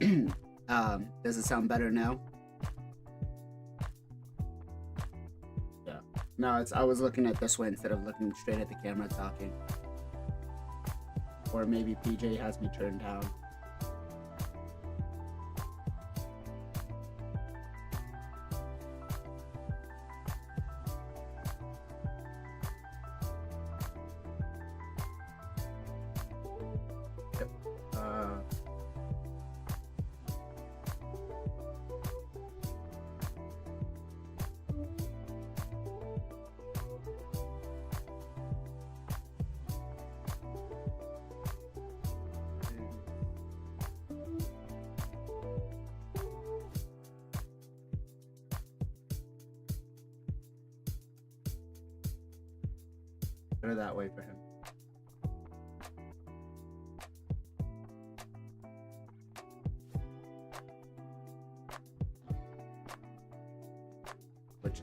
Does it sound better now? Yeah. No, I was looking at this way instead of looking straight at the camera talking. Or maybe PJ has me turned down. Yep. Put it that way for him. Which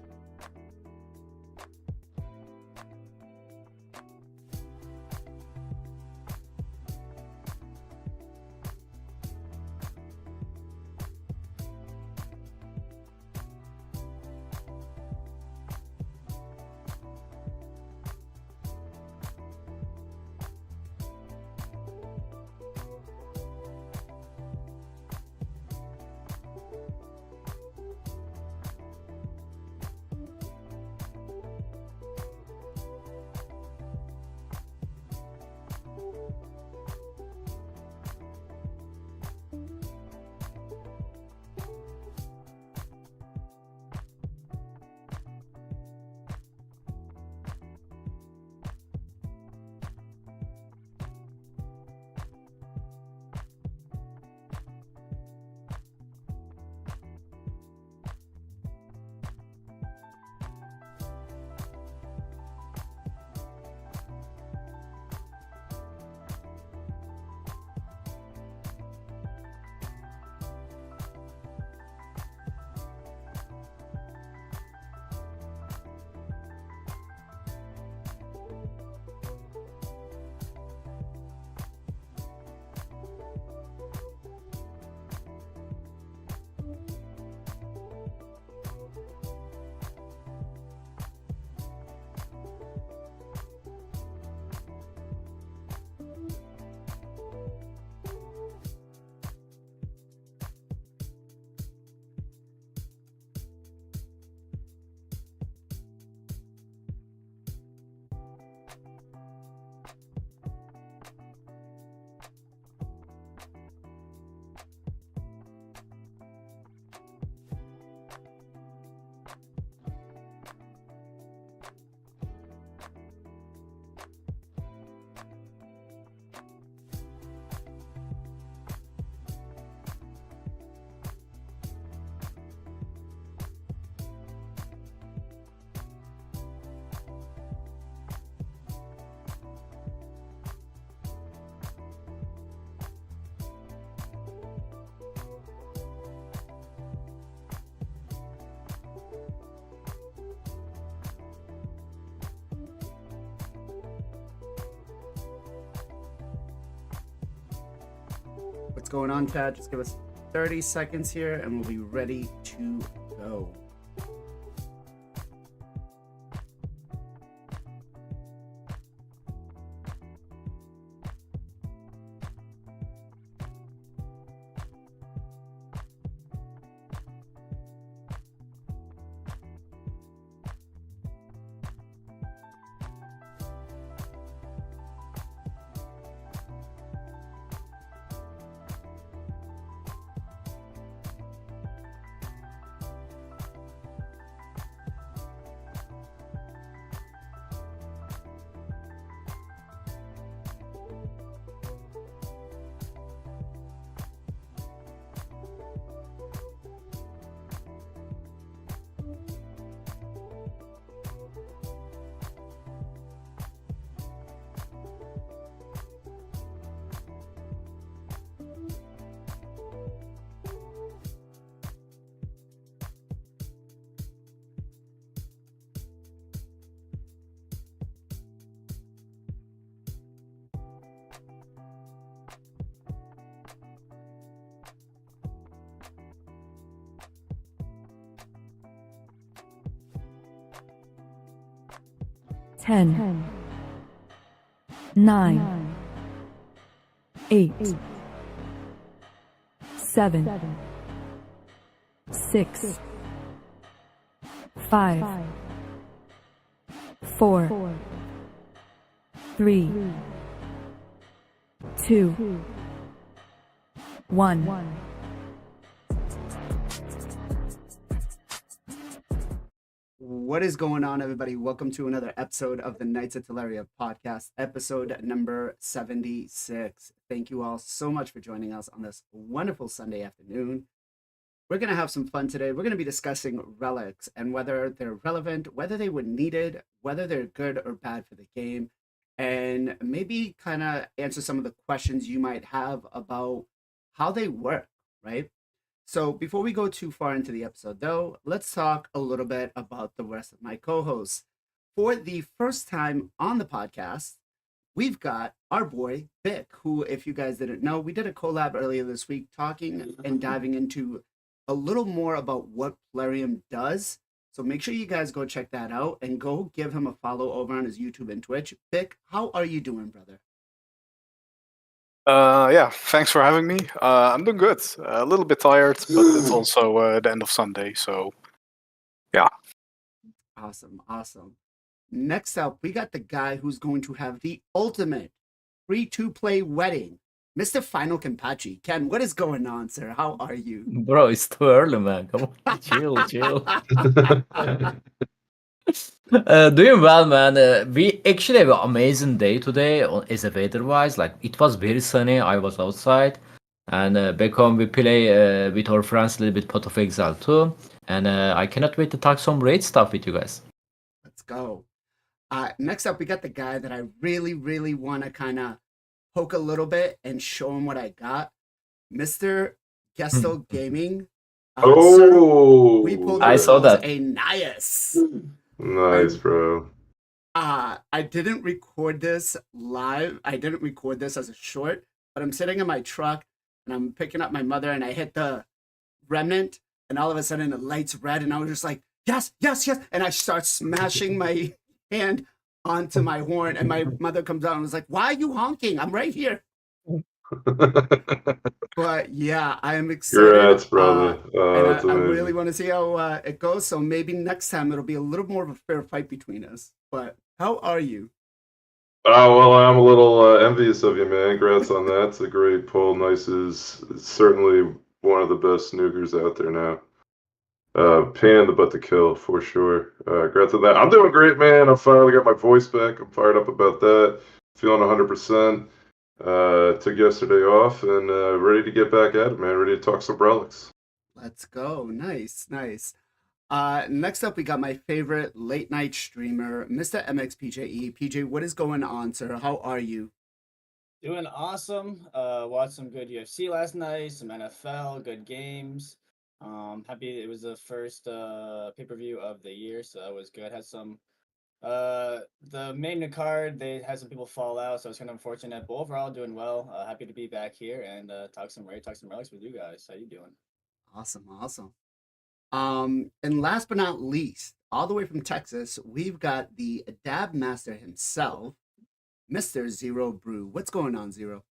what's going on, chat? Just give us 30 seconds here and we'll be ready to go. 10, 9, 8, 7, 6, 5, 4, 3, 2, 1. What is going on, everybody? Welcome to another episode of the Knights of Teleria podcast, episode number 76. Thank you all so much for joining us on this wonderful Sunday afternoon. We're going to have some fun today. We're going to be discussing relics and whether they're relevant, whether they were needed, whether they're good or bad for the game, and maybe kind of answer some of the questions you might have about how they work, right? So before we go too far into the episode, though, let's talk a little bit about the rest of my co-hosts. For the first time on the podcast, we've got our boy, Vic, who, if you guys didn't know, we did a collab earlier this week talking and diving into a little more about what Plarium does. So make sure you guys go check that out and go give him a follow over on his YouTube and Twitch. Vic, how are you doing, brother? Yeah, thanks for having me. I'm doing good. A little bit tired, but it's also the end of Sunday, so yeah. Awesome. Next up, we got the guy who's going to have the ultimate free-to-play wedding, Mr. FinalKenpachi. Ken, what is going on, sir? How are you? Bro, it's too early, man. Come on, chill. Doing well, man. We actually have an amazing day today as a weather-wise. Like, it was very sunny. I was outside. And back home, we play with our friends a little bit Pot of Exile too. And I cannot wait to talk some raid stuff with you guys. Let's go. Next up, we got the guy that I really want to kind of poke a little bit and show him what I got. Mr. Gestal Gaming. Sir, we pulled I saw that. A nice. Nice, bro. I didn't record this live. I didn't record this as a short, but I'm sitting in my truck and I'm picking up my mother and I hit the remnant and all of a sudden the light's red and I was just like, yes. And I start smashing my hand onto my horn and my mother comes out and was like, why are you honking? I'm right here. But yeah, I am excited. Congrats, brother. And I really want to see how it goes. So maybe next time it'll be a little more of a fair fight between us. But how are you? Oh, well, I'm a little envious of you, man. Congrats on that. It's a great pull. Nice is certainly one of the best snookers out there now. Pain in the butt to kill, for sure. Congrats on that. I'm doing great, man. I finally got my voice back. I'm fired up about that. Feeling 100%. Took yesterday off and ready to get back at it, man. Ready to talk some relics. Let's go. Nice. Next up, we got my favorite late night streamer, Mr. MXPJE. PJ, what is going on, sir? How are you? Doing awesome. Watched some good UFC last night, some NFL, good games. Happy it was the first pay-per-view of the year, so that was good. Had some the main card, they had some people fall out, so it's kind of unfortunate, but overall doing well. Happy to be back here and talk some relics with you guys. How you doing? Awesome. And last but not least, all the way from Texas, we've got the dab master himself, Mr. Zero Brew. What's going on, Zero?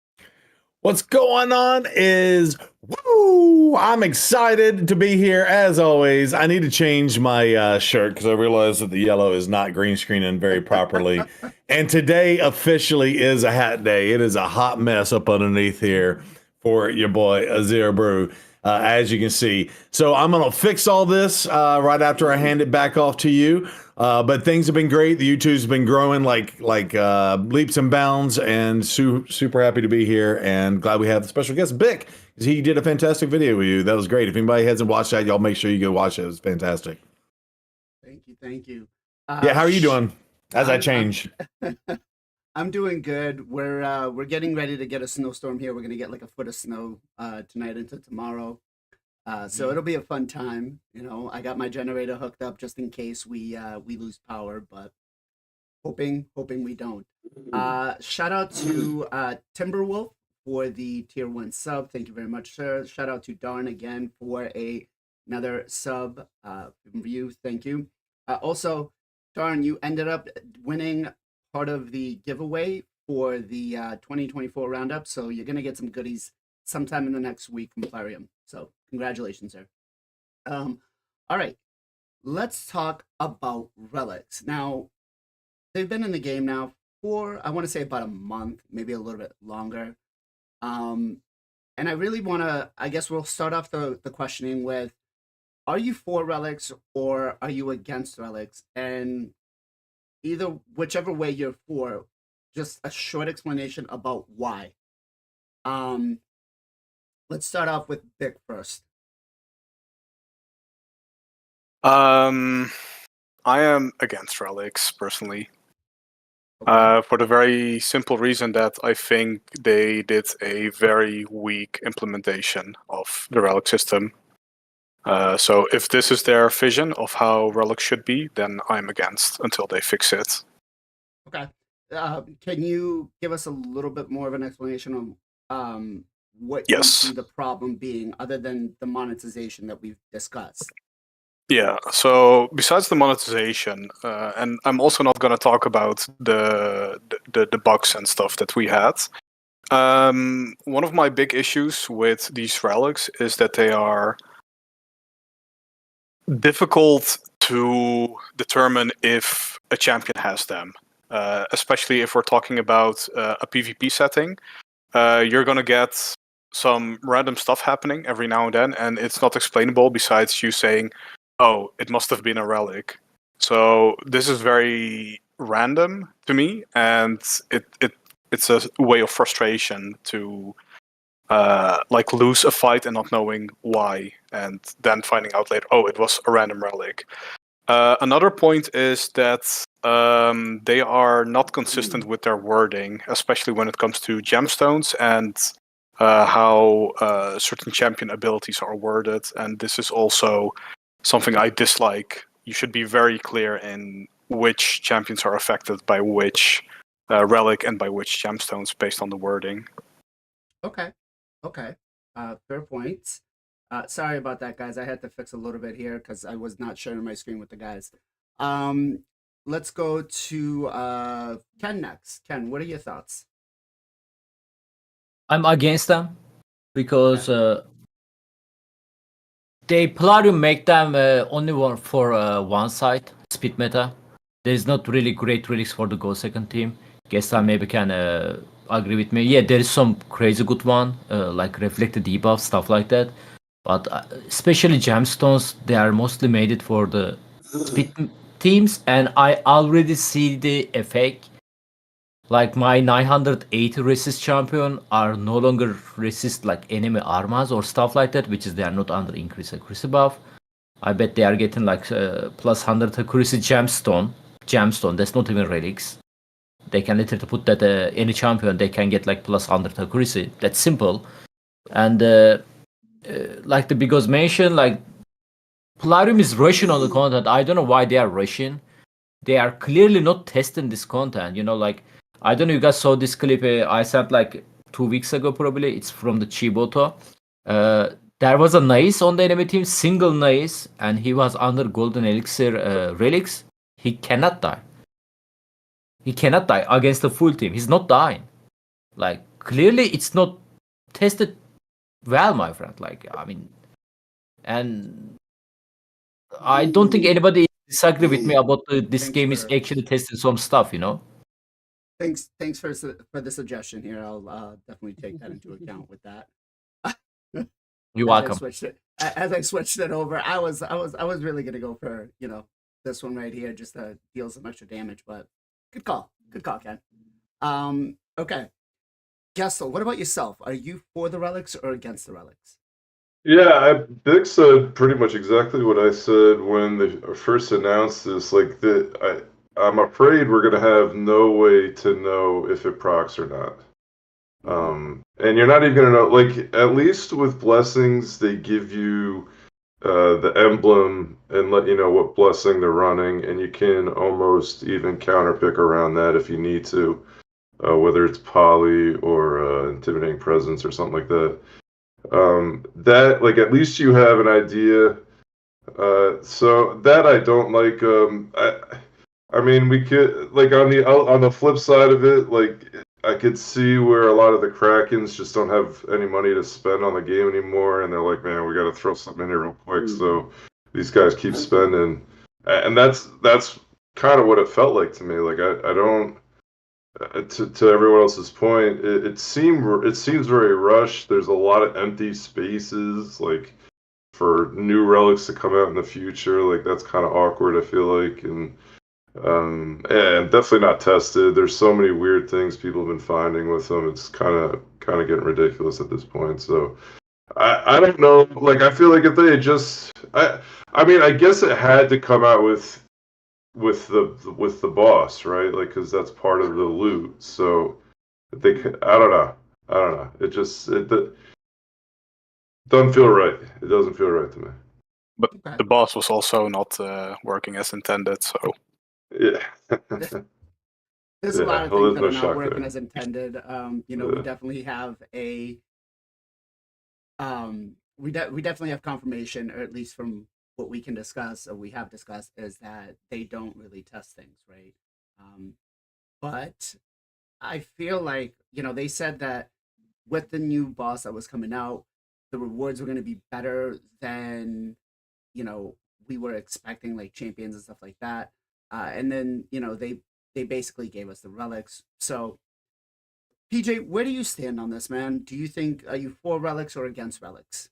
What's going on is, woo! I'm excited to be here as always. I need to change my shirt because I realize that the yellow is not green screening very properly. And today officially is a hat day. It is a hot mess up underneath here for your boy Zero Brew, as you can see. So I'm going to fix all this right after I hand it back off to you. But things have been great. The YouTube's been growing like leaps and bounds, and super happy to be here. And glad we have the special guest, Bick, because he did a fantastic video with you. That was great. If anybody hasn't watched that, y'all make sure you go watch it. It was fantastic. Thank you. Yeah, how are you doing? As I change. I'm doing good. We're getting ready to get a snowstorm here. We're gonna get like a foot of snow tonight into tomorrow. So it'll be a fun time. You know, I got my generator hooked up just in case we lose power, but hoping we don't. Shout out to Timberwolf for the tier 1 sub. Thank you very much, sir. Shout out to Darn again for another sub review. Thank you. Also, Darn, you ended up winning part of the giveaway for the 2024 roundup, so you're gonna get some goodies sometime in the next week from Plarium. So congratulations, sir. All right, let's talk about Relics. Now, they've been in the game now for, I want to say, about a month, maybe a little bit longer. And I really want to, I guess we'll start off the questioning with, are you for Relics or are you against Relics? And either, whichever way you're for, just a short explanation about why. Let's start off with Vic first. I am against Relics personally. For the very simple reason that I think they did a very weak implementation of the Relic system. So if this is their vision of how Relic should be, then I'm against until they fix it. Okay. Can you give us a little bit more of an explanation of what you Yes. see the problem being, other than the monetization that we've discussed? Yeah, so besides the monetization, and I'm also not going to talk about the bugs and stuff that we had. One of my big issues with these relics is that they are difficult to determine if a champion has them, especially if we're talking about a PvP setting. You're going to get some random stuff happening every now and then, and it's not explainable besides you saying, oh, it must have been a relic. So this is very random to me, and it's a way of frustration to like lose a fight and not knowing why, and then finding out later, oh, it was a random relic. Another point is that they are not consistent with their wording, especially when it comes to gemstones and how certain champion abilities are worded, and this is also something I dislike. You should be very clear in which champions are affected by which relic and by which gemstones based on the wording. Okay. Fair point. Sorry about that, guys. I had to fix a little bit here because I was not sharing my screen with the guys. Let's go to Ken next. Ken, what are your thoughts? I'm against them because they Plarium make them only one for one side, speed meta. There's not really great relics for the Go second team. Gestal maybe can agree with me. Yeah, there is some crazy good one, like reflected debuff, stuff like that. But especially gemstones, they are mostly made it for the speed teams, and I already see the effect. Like my 980 resist champion are no longer resist like enemy armas or stuff like that, which is they are not under increase accuracy buff. I bet they are getting like plus 100 accuracy gemstone. Gemstone, that's not even relics. They can literally put that any champion they can get like plus 100 accuracy. That's simple. And like the Bigos mentioned, like Plarium is rushing on the content. I don't know why they are rushing. They are clearly not testing this content. You know, like I don't know if you guys saw this clip I sent like 2 weeks ago probably. It's from the Chiboto. There was a Nice on the enemy team, single Nice, and he was under Golden Elixir Relics. He cannot die. He cannot die against the full team. He's not dying. Like clearly it's not tested well, my friend. Like I mean, and I don't think anybody disagree with me about this Thanks game is for- actually testing some stuff, you know. Thanks for the suggestion here. I'll definitely take that into account with that. You're As welcome. I switched it over, I was really gonna go for this one right here just to deal some extra damage, but good call, Ken. Okay, Gestal, what about yourself? Are you for the relics or against the relics? Yeah, Vic said pretty much exactly what I said when they first announced this. Like, I'm afraid we're gonna have no way to know if it procs or not. And you're not even gonna know. Like, at least with blessings, they give you the emblem and let you know what blessing they're running, and you can almost even counterpick around that if you need to, whether it's poly or intimidating presence or something like that. That, like, at least you have an idea. So that I don't like. I mean, we could like on the flip side of it, like I could see where a lot of the Krakens just don't have any money to spend on the game anymore, and they're like, man, we got to throw something in here real quick. So these guys keep spending, and that's kind of what it felt like to me. Like I don't. To everyone else's point, it seems very rushed. There's a lot of empty spaces, like for new relics to come out in the future. Like that's kind of awkward. I feel like, and definitely not tested. There's so many weird things people have been finding with them. It's kind of getting ridiculous at this point. So I don't know. Like I feel like if they had just I mean I guess it had to come out with the boss, right? Like because that's part of the loot. So they I don't know. It doesn't feel right. It doesn't feel right to me. But Okay. the boss was also not working as intended, so Yeah. There's a lot of well, things there's that no are not shock working there. as intended. You know, we Yeah. definitely have a we definitely have confirmation, or at least from what we can discuss or we have discussed, is that they don't really test things, right? But I feel like, you know, they said that with the new boss that was coming out, the rewards were going to be better than, you know, we were expecting, like champions and stuff like that. And then, you know, they basically gave us the relics. So, PJ, where do you stand on this, man? Do you think, are you for relics or against relics?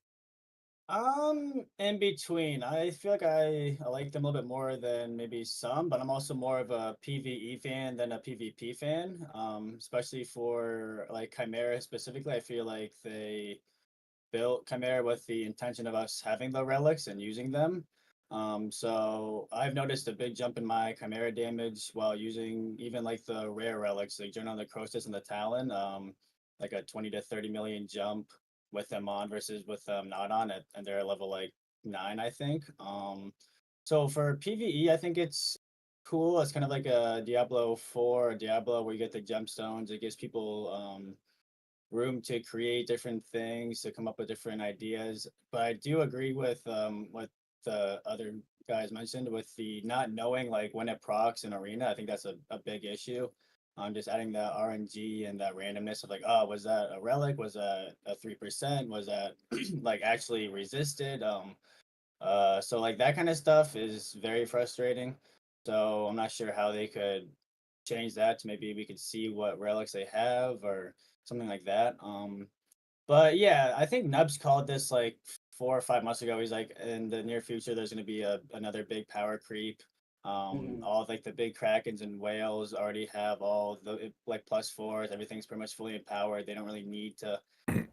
In between. I feel like I like them a little bit more than maybe some, but I'm also more of a PvE fan than a PvP fan. Especially for like Chimera specifically. I feel like they built Chimera with the intention of us having the relics and using them. So I've noticed a big jump in my Chimera damage while using even like the rare relics, like Journal of the Crotus and the Talon. Like a 20 to 30 million jump with them on versus with them not on it, and they're level like 9, I think. So for PvE, I think it's cool. It's kind of like a Diablo 4 or Diablo where you get the gemstones. It gives people room to create different things, to come up with different ideas. But I do agree with what the other guys mentioned with the not knowing like when it procs in arena. I think that's a big issue. Just adding the RNG and that randomness of like, oh, was that a relic? Was that a 3%? Was that like actually resisted? So like that kind of stuff is very frustrating. So I'm not sure how they could change that to maybe we could see what relics they have or something like that. But yeah, I think Nubs called this like 4 or 5 months ago. He's like, in the near future, there's going to be another big power creep. Mhm. All of, like the big Krakens and whales already have all the like +4s. Everything's pretty much fully empowered. They don't really need to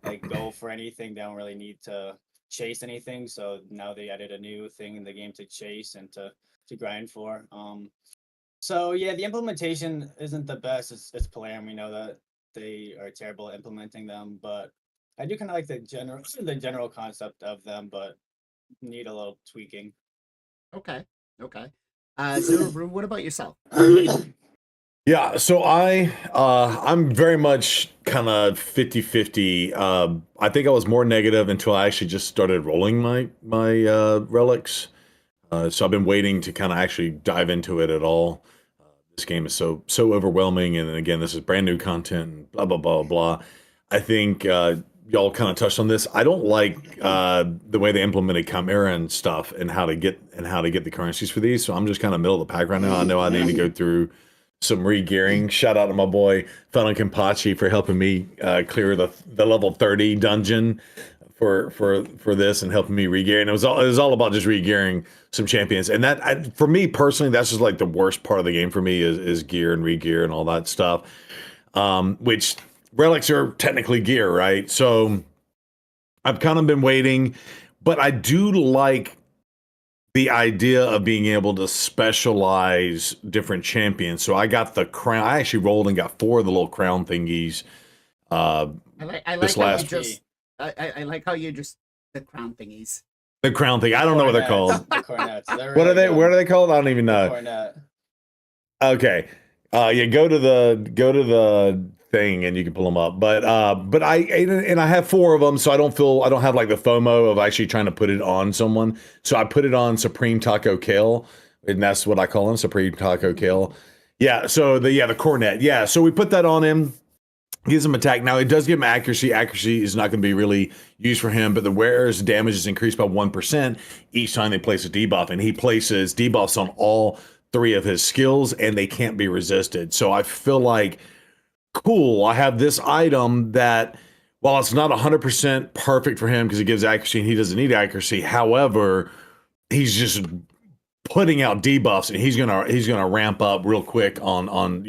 like go for anything. They don't really need to chase anything. So now they added a new thing in the game to chase and to grind for. So yeah, the implementation isn't the best. It's Plarium. We know that they are terrible at implementing them, but I do kind of like the general concept of them, but need a little tweaking. Okay. Okay. Zero Brew, what about yourself? Yeah, so I'm very much kind of 50-50. I think I was more negative until I actually just started rolling my relics. So I've been waiting to kind of actually dive into it at all. This game is so overwhelming, and again, this is brand new content, and blah blah blah blah. I think y'all kind of touched on this. I don't like the way they implemented Chimera and stuff, and how to get the currencies for these. So I'm just kind of middle of the pack right now. I know I need to go through some re-gearing. Shout out to my boy FinalKenpachi for helping me clear the level 30 dungeon for this and helping me re-gear. And it was all about just re-gearing some champions. And that for me personally, that's just like the worst part of the game for me is gear and re-gear and all that stuff. Which relics are technically gear, right? So I've kind of been waiting, but I do like the idea of being able to specialize different champions. So I got the crown. I actually rolled and got 4 of the little crown thingies. I like This how you last- just I like how you just the crown thingies. The crown thing. I don't know what they're called. The cornets. What are they? What are they called? I don't even know. Cornet. Okay. Yeah, go to the thing and you can pull them up. But I have 4 of them, so I don't have like the FOMO of actually trying to put it on someone. So I put it on Supreme Taco Kill, and that's what I call him, Supreme Taco Kill. Yeah, so the cornet. Yeah, so we put that on him. Gives him attack. Now it does give him accuracy. Accuracy is not going to be really used for him, but the wearer's damage is increased by 1% each time they place a debuff, and he places debuffs on all 3 of his skills, and they can't be resisted. So I feel like, cool, I have this item that, while it's not 100% perfect for him because it gives accuracy and he doesn't need accuracy, however, he's just putting out debuffs, and he's gonna ramp up real quick on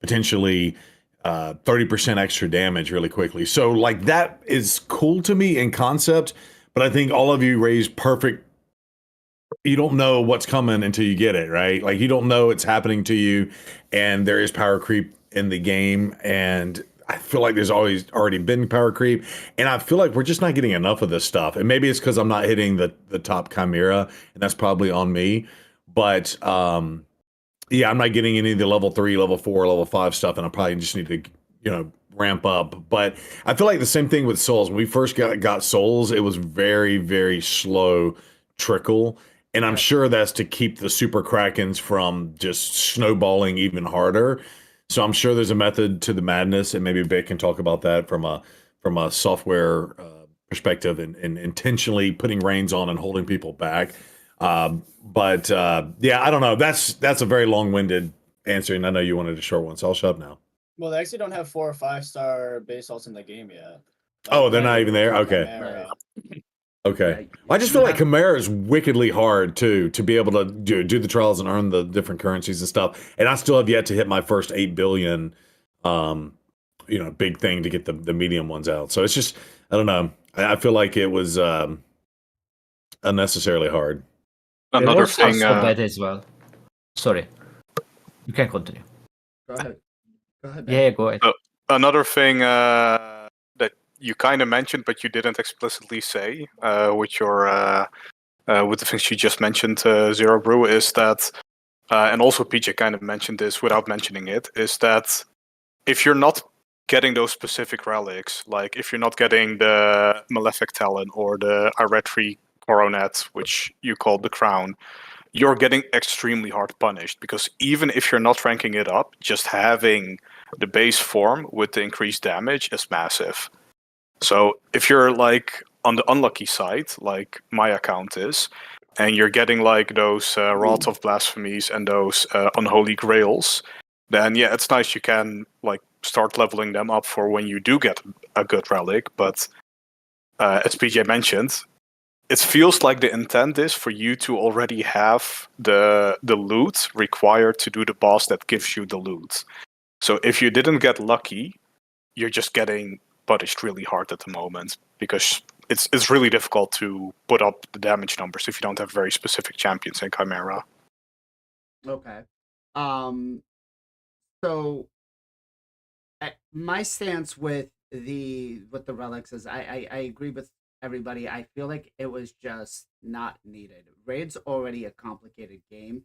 potentially 30% extra damage really quickly. So like that is cool to me in concept, but I think all of you raised perfect. You don't know what's coming until you get it, right? Like you don't know it's happening to you, and there is power creep in the game, and I feel like there's already been power creep, and I feel like we're just not getting enough of this stuff. And maybe it's because I'm not hitting the top Chimera, and that's probably on me. But yeah, I'm not getting any of the level 3, level 4, level 5 stuff, and I probably just need to, ramp up. But I feel like the same thing with souls. When we first got souls, it was very, very slow trickle. And I'm sure that's to keep the super krakens from just snowballing even harder. So I'm sure there's a method to the madness, and maybe Vic can talk about that from a software perspective, and intentionally putting reins on and holding people back. But yeah, I don't know. That's a very long-winded answer, and I know you wanted a short one, so I'll shut up now. Well, they actually don't have 4 or 5-star base salts in the game yet. Oh, they're not even there? Okay. Chimera. Okay. Well, I just feel like Chimera is wickedly hard too, to be able to do the trials and earn the different currencies and stuff. And I still have yet to hit my first 8 billion, big thing to get the medium ones out. So it's just, I don't know. I feel like it was unnecessarily hard. Another Also thing. so bad as well. Sorry, you can continue. Go ahead. Go ahead. Yeah, go ahead. Another thing that you kind of mentioned, but you didn't explicitly say, with your with the things you just mentioned, Zero Brew, is that, and also PJ kind of mentioned this without mentioning it, is that if you're not getting those specific relics, like if you're not getting the Malefic Talon or the Iretri Coronet, which you call the Crown, you're getting extremely hard punished, because even if you're not ranking it up, just having the base form with the increased damage is massive. So if you're like on the unlucky side, like my account is, and you're getting like those rods of blasphemies and those unholy grails, then yeah, it's nice you can like start leveling them up for when you do get a good relic. But as PJ mentioned, it feels like the intent is for you to already have the loot required to do the boss that gives you the loot. So if you didn't get lucky, you're just getting punished really hard at the moment, because it's really difficult to put up the damage numbers if you don't have very specific champions in Chimera. Okay. So my stance with the relics is I agree with everybody. I feel like it was just not needed. Raid's already a complicated game,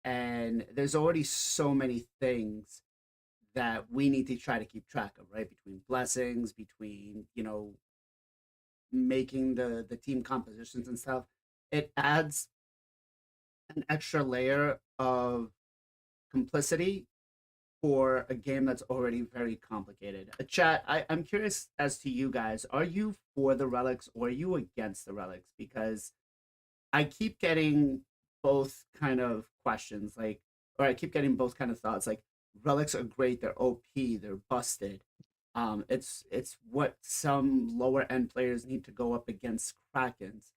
and there's already so many things that we need to try to keep track of, right? Between blessings, between, making the team compositions and stuff. It adds an extra layer of complicity for a game that's already very complicated. Chat, I'm curious as to you guys. Are you for the relics or are you against the relics? Because I keep getting both kind of questions, or I keep getting both kind of thoughts. Like, relics are great, they're OP, they're busted. It's what some lower end players need to go up against Krakens.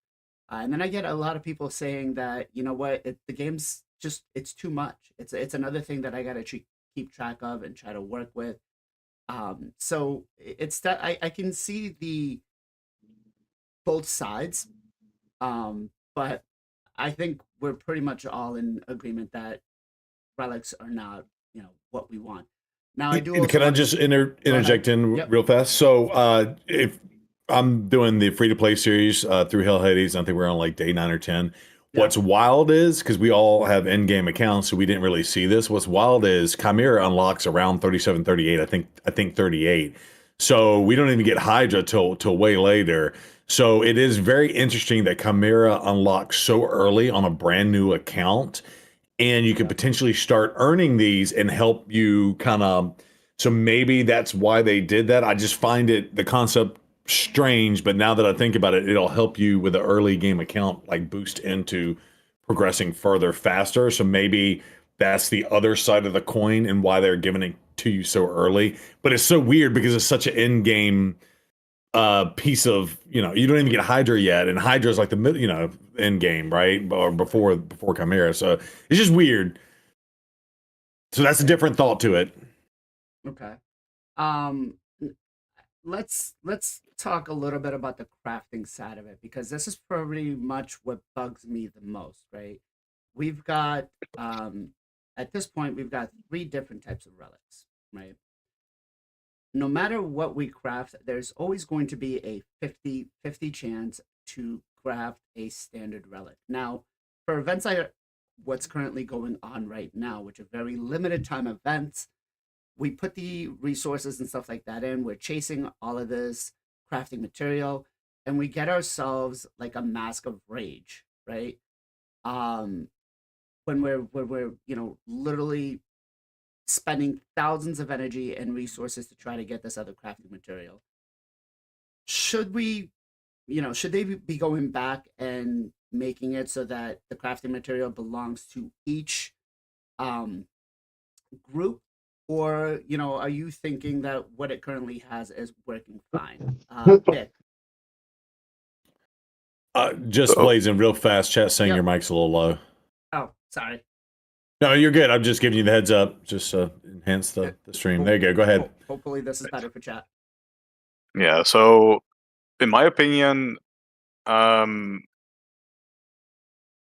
And then I get a lot of people saying that, you know what, the game's just, it's too much. It's another thing that I gotta keep track of and try to work with. So it's that I can see the both sides, but I think we're pretty much all in agreement that relics are not, what we want. Now I do. Can I just interject in real fast? So if I'm doing the free to play series through Hell Hades, I think we're on like day 9 or 10. Yeah. What's wild is, because we all have in-game accounts, so we didn't really see this. What's wild is Chimera unlocks around 37, 38. I think 38. So we don't even get Hydra till way later. So it is very interesting that Chimera unlocks so early on a brand new account, and you could potentially start earning these and help you kind of. So maybe that's why they did that. I just find the concept strange, but now that I think about it, it'll help you with the early game account, like boost into progressing further faster. So maybe that's the other side of the coin and why they're giving it to you so early. But it's so weird because it's such an end game piece of, you don't even get Hydra yet, and Hydra's like the end game, right? Or before Chimera. So it's just weird. So that's a different thought to it. Okay. Let's talk a little bit about the crafting side of it, because this is pretty much what bugs me the most, right? We've got at this point we've got 3 different types of relics, right? No matter what we craft, there's always going to be a 50-50 chance to craft a standard relic. Now, for events like what's currently going on right now, which are very limited time events, we put the resources and stuff like that in. We're chasing all of this crafting material, and we get ourselves like a mask of rage, right? When we're literally spending thousands of energy and resources to try to get this other crafting material. Should they be going back and making it so that the crafting material belongs to each group? Or, are you thinking that what it currently has is working fine? Pick. Just blazing real fast, chat saying Yep. your mic's a little low. Oh, sorry. No, you're good. I'm just giving you the heads up, just to enhance the stream. There you go. Go ahead. Hopefully this is better for chat. Yeah, so in my opinion,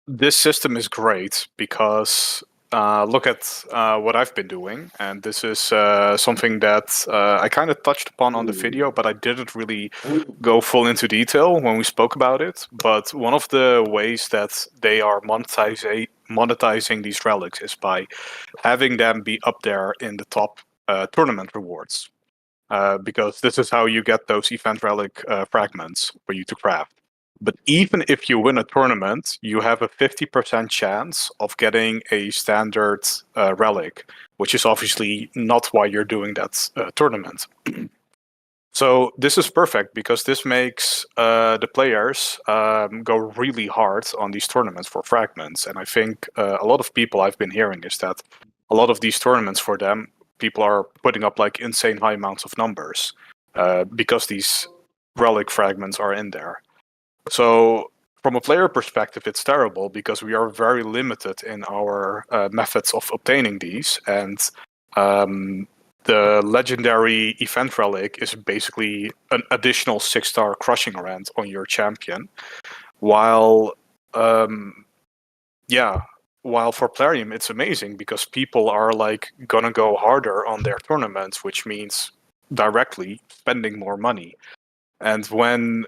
this system is great because look at what I've been doing, and this is something that I kind of touched upon on the video, but I didn't really go full into detail when we spoke about it. But one of the ways that they are monetizing these relics is by having them be up there in the top tournament rewards, because this is how you get those event relic fragments for you to craft. But even if you win a tournament, you have a 50% chance of getting a standard relic, which is obviously not why you're doing that tournament. So this is perfect because this makes the players go really hard on these tournaments for fragments. And I think a lot of people I've been hearing is that a lot of these tournaments for them, people are putting up like insane high amounts of numbers because these relic fragments are in there. So from a player perspective, it's terrible because we are very limited in our methods of obtaining these. And the legendary event relic is basically an additional 6-star crushing rend on your champion. While for Plarium, it's amazing because people are like gonna go harder on their tournaments, which means directly spending more money. And when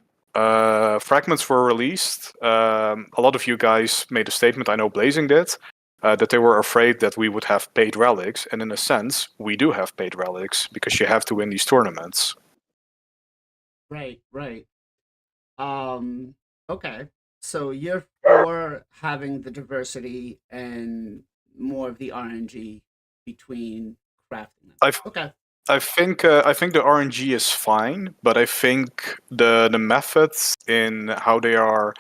fragments were released, a lot of you guys made a statement, I know Blazing did, that they were afraid that we would have paid relics, and in a sense, we do have paid relics, because you have to win these tournaments. Right. Okay. So you're for having the diversity and more of the RNG between crafting them. Okay. I think the RNG is fine, but I think the methods in how they are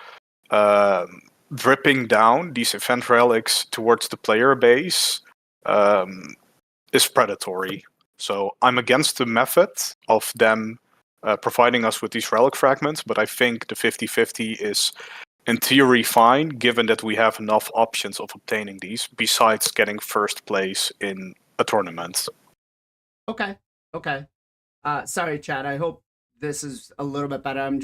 dripping down these event relics towards the player base is predatory. So I'm against the method of them providing us with these relic fragments, but I think the 50-50 is in theory fine, given that we have enough options of obtaining these besides getting first place in a tournament. Okay. Sorry, Chad. I hope this is a little bit better. I'm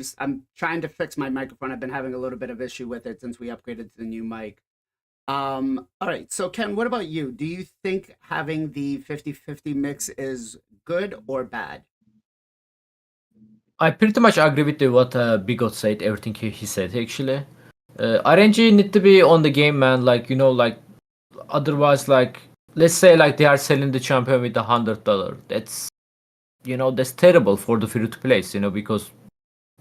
trying to fix my microphone. I've been having a little bit of issue with it since we upgraded to the new mic. All right. So Ken, what about you? Do you think having the 50-50 mix is good or bad? I pretty much agree with what Bigot said, everything he said actually. RNG need to be on the game, man. Otherwise, let's say they are selling the champion with $100. That's terrible for the free to plays, because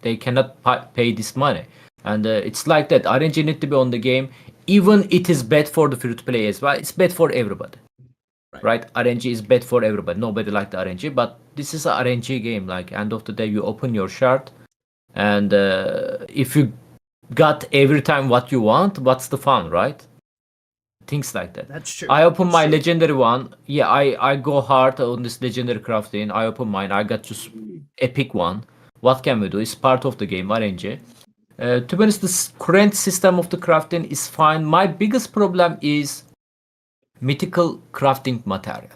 They cannot pay this money, and it's like that. RNG need to be on the game. Even it is bad for the free to play as well. It's bad for everybody, right? RNG is bad for everybody. Nobody like the RNG, but this is a RNG game. Like end of the day, you open your shard, and if you got every time what you want, what's the fun, right? Things like that. That's true. I open That's my true. legendary one. Yeah, I go hard on this legendary crafting. I open mine. I got just epic one. What can we do? It's part of the game, RNG. To be honest, the current system of the crafting is fine. My biggest problem is mythical crafting material.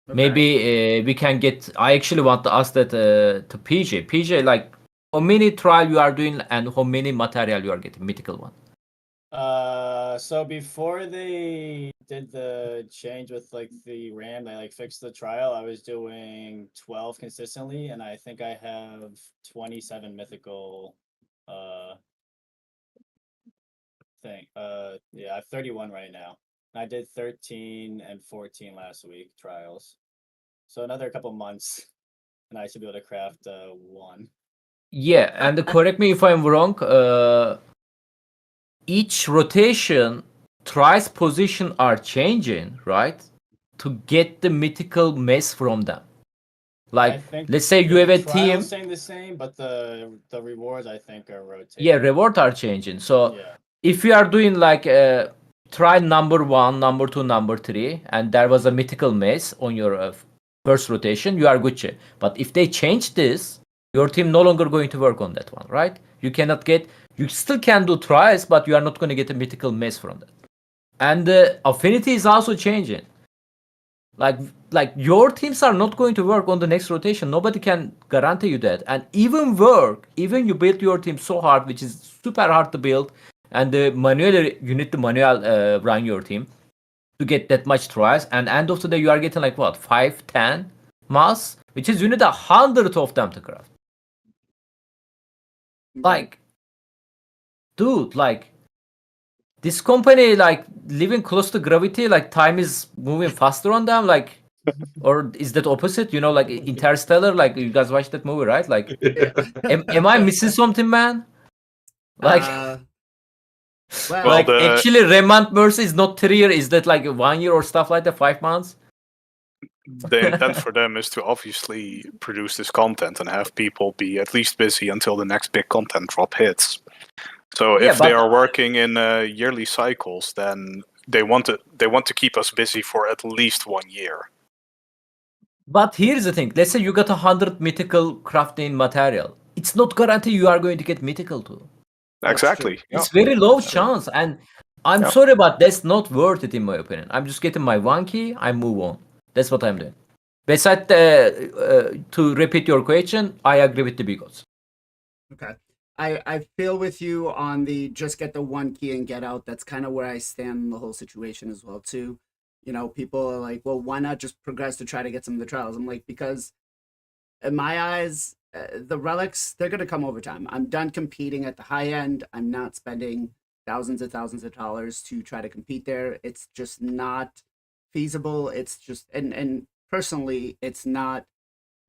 Okay. Maybe we can get. I actually want to ask that to PJ. PJ, like, how many trial you are doing and how many material you are getting? Mythical one. So before they did the change with like the RAM, they like fixed the trial. I was doing 12 consistently, and I think I have 27 mythical thing. Yeah, I have 31 right now. And I did 13 and 14 last week trials. So another couple months, and I should be able to craft one. Yeah, and correct me if I'm wrong. Each rotation, Tri's position are changing, right? To get the mythical mess from them. I Like, think let's say you the have a trial's team. staying the same, but the rewards I think are rotating. Yeah, reward are changing. So Yeah. if you are doing like trial number 1, number 2, number 3, and there was a mythical mess on your first rotation, you are Gucci. But if they change this, your team no longer going to work on that one, right? You cannot get. You still can do tries, but you are not going to get a mythical mess from that. And the affinity is also changing. Like your teams are not going to work on the next rotation. Nobody can guarantee you that. And even you build your team so hard, which is super hard to build, and you need to manual run your team to get that much tries. And end of the day, you are getting like what 5, 10 mass, which is you need 100 of them to craft. Like, dude, like this company like living close to gravity, like time is moving faster on them, like, or is that opposite? You know, like Interstellar, like you guys watched that movie, right? Like, am I missing something, man? Like, Well, like the- actually, Remand Mercy is not 3 years. Is that like 1 year or stuff like that? 5 months? The intent for them is to obviously produce this content and have people be at least busy until the next big content drop hits. So Yeah, if they but- are working in yearly cycles, then they want to keep us busy for at least 1 year. But here's the thing. Let's say you got 100 mythical crafting material. It's not guaranteed you are going to get mythical too. That's Exactly. true. Yeah. It's very low That's true. chance, and I'm Yeah. sorry, but that's not worth it in my opinion. I'm just getting my 1 key, I move on. That's what I'm doing. Besides, to repeat your question, I agree with the bigots. Okay. I feel with you on the just get the 1 key and get out. That's kind of where I stand in the whole situation as well too. You know, people are like, well, why not just progress to try to get some of the trials? I'm like, because in my eyes, the relics, they're going to come over time. I'm done competing at the high end. I'm not spending thousands of dollars to try to compete there. It's just not feasible. It's just, and personally, it's not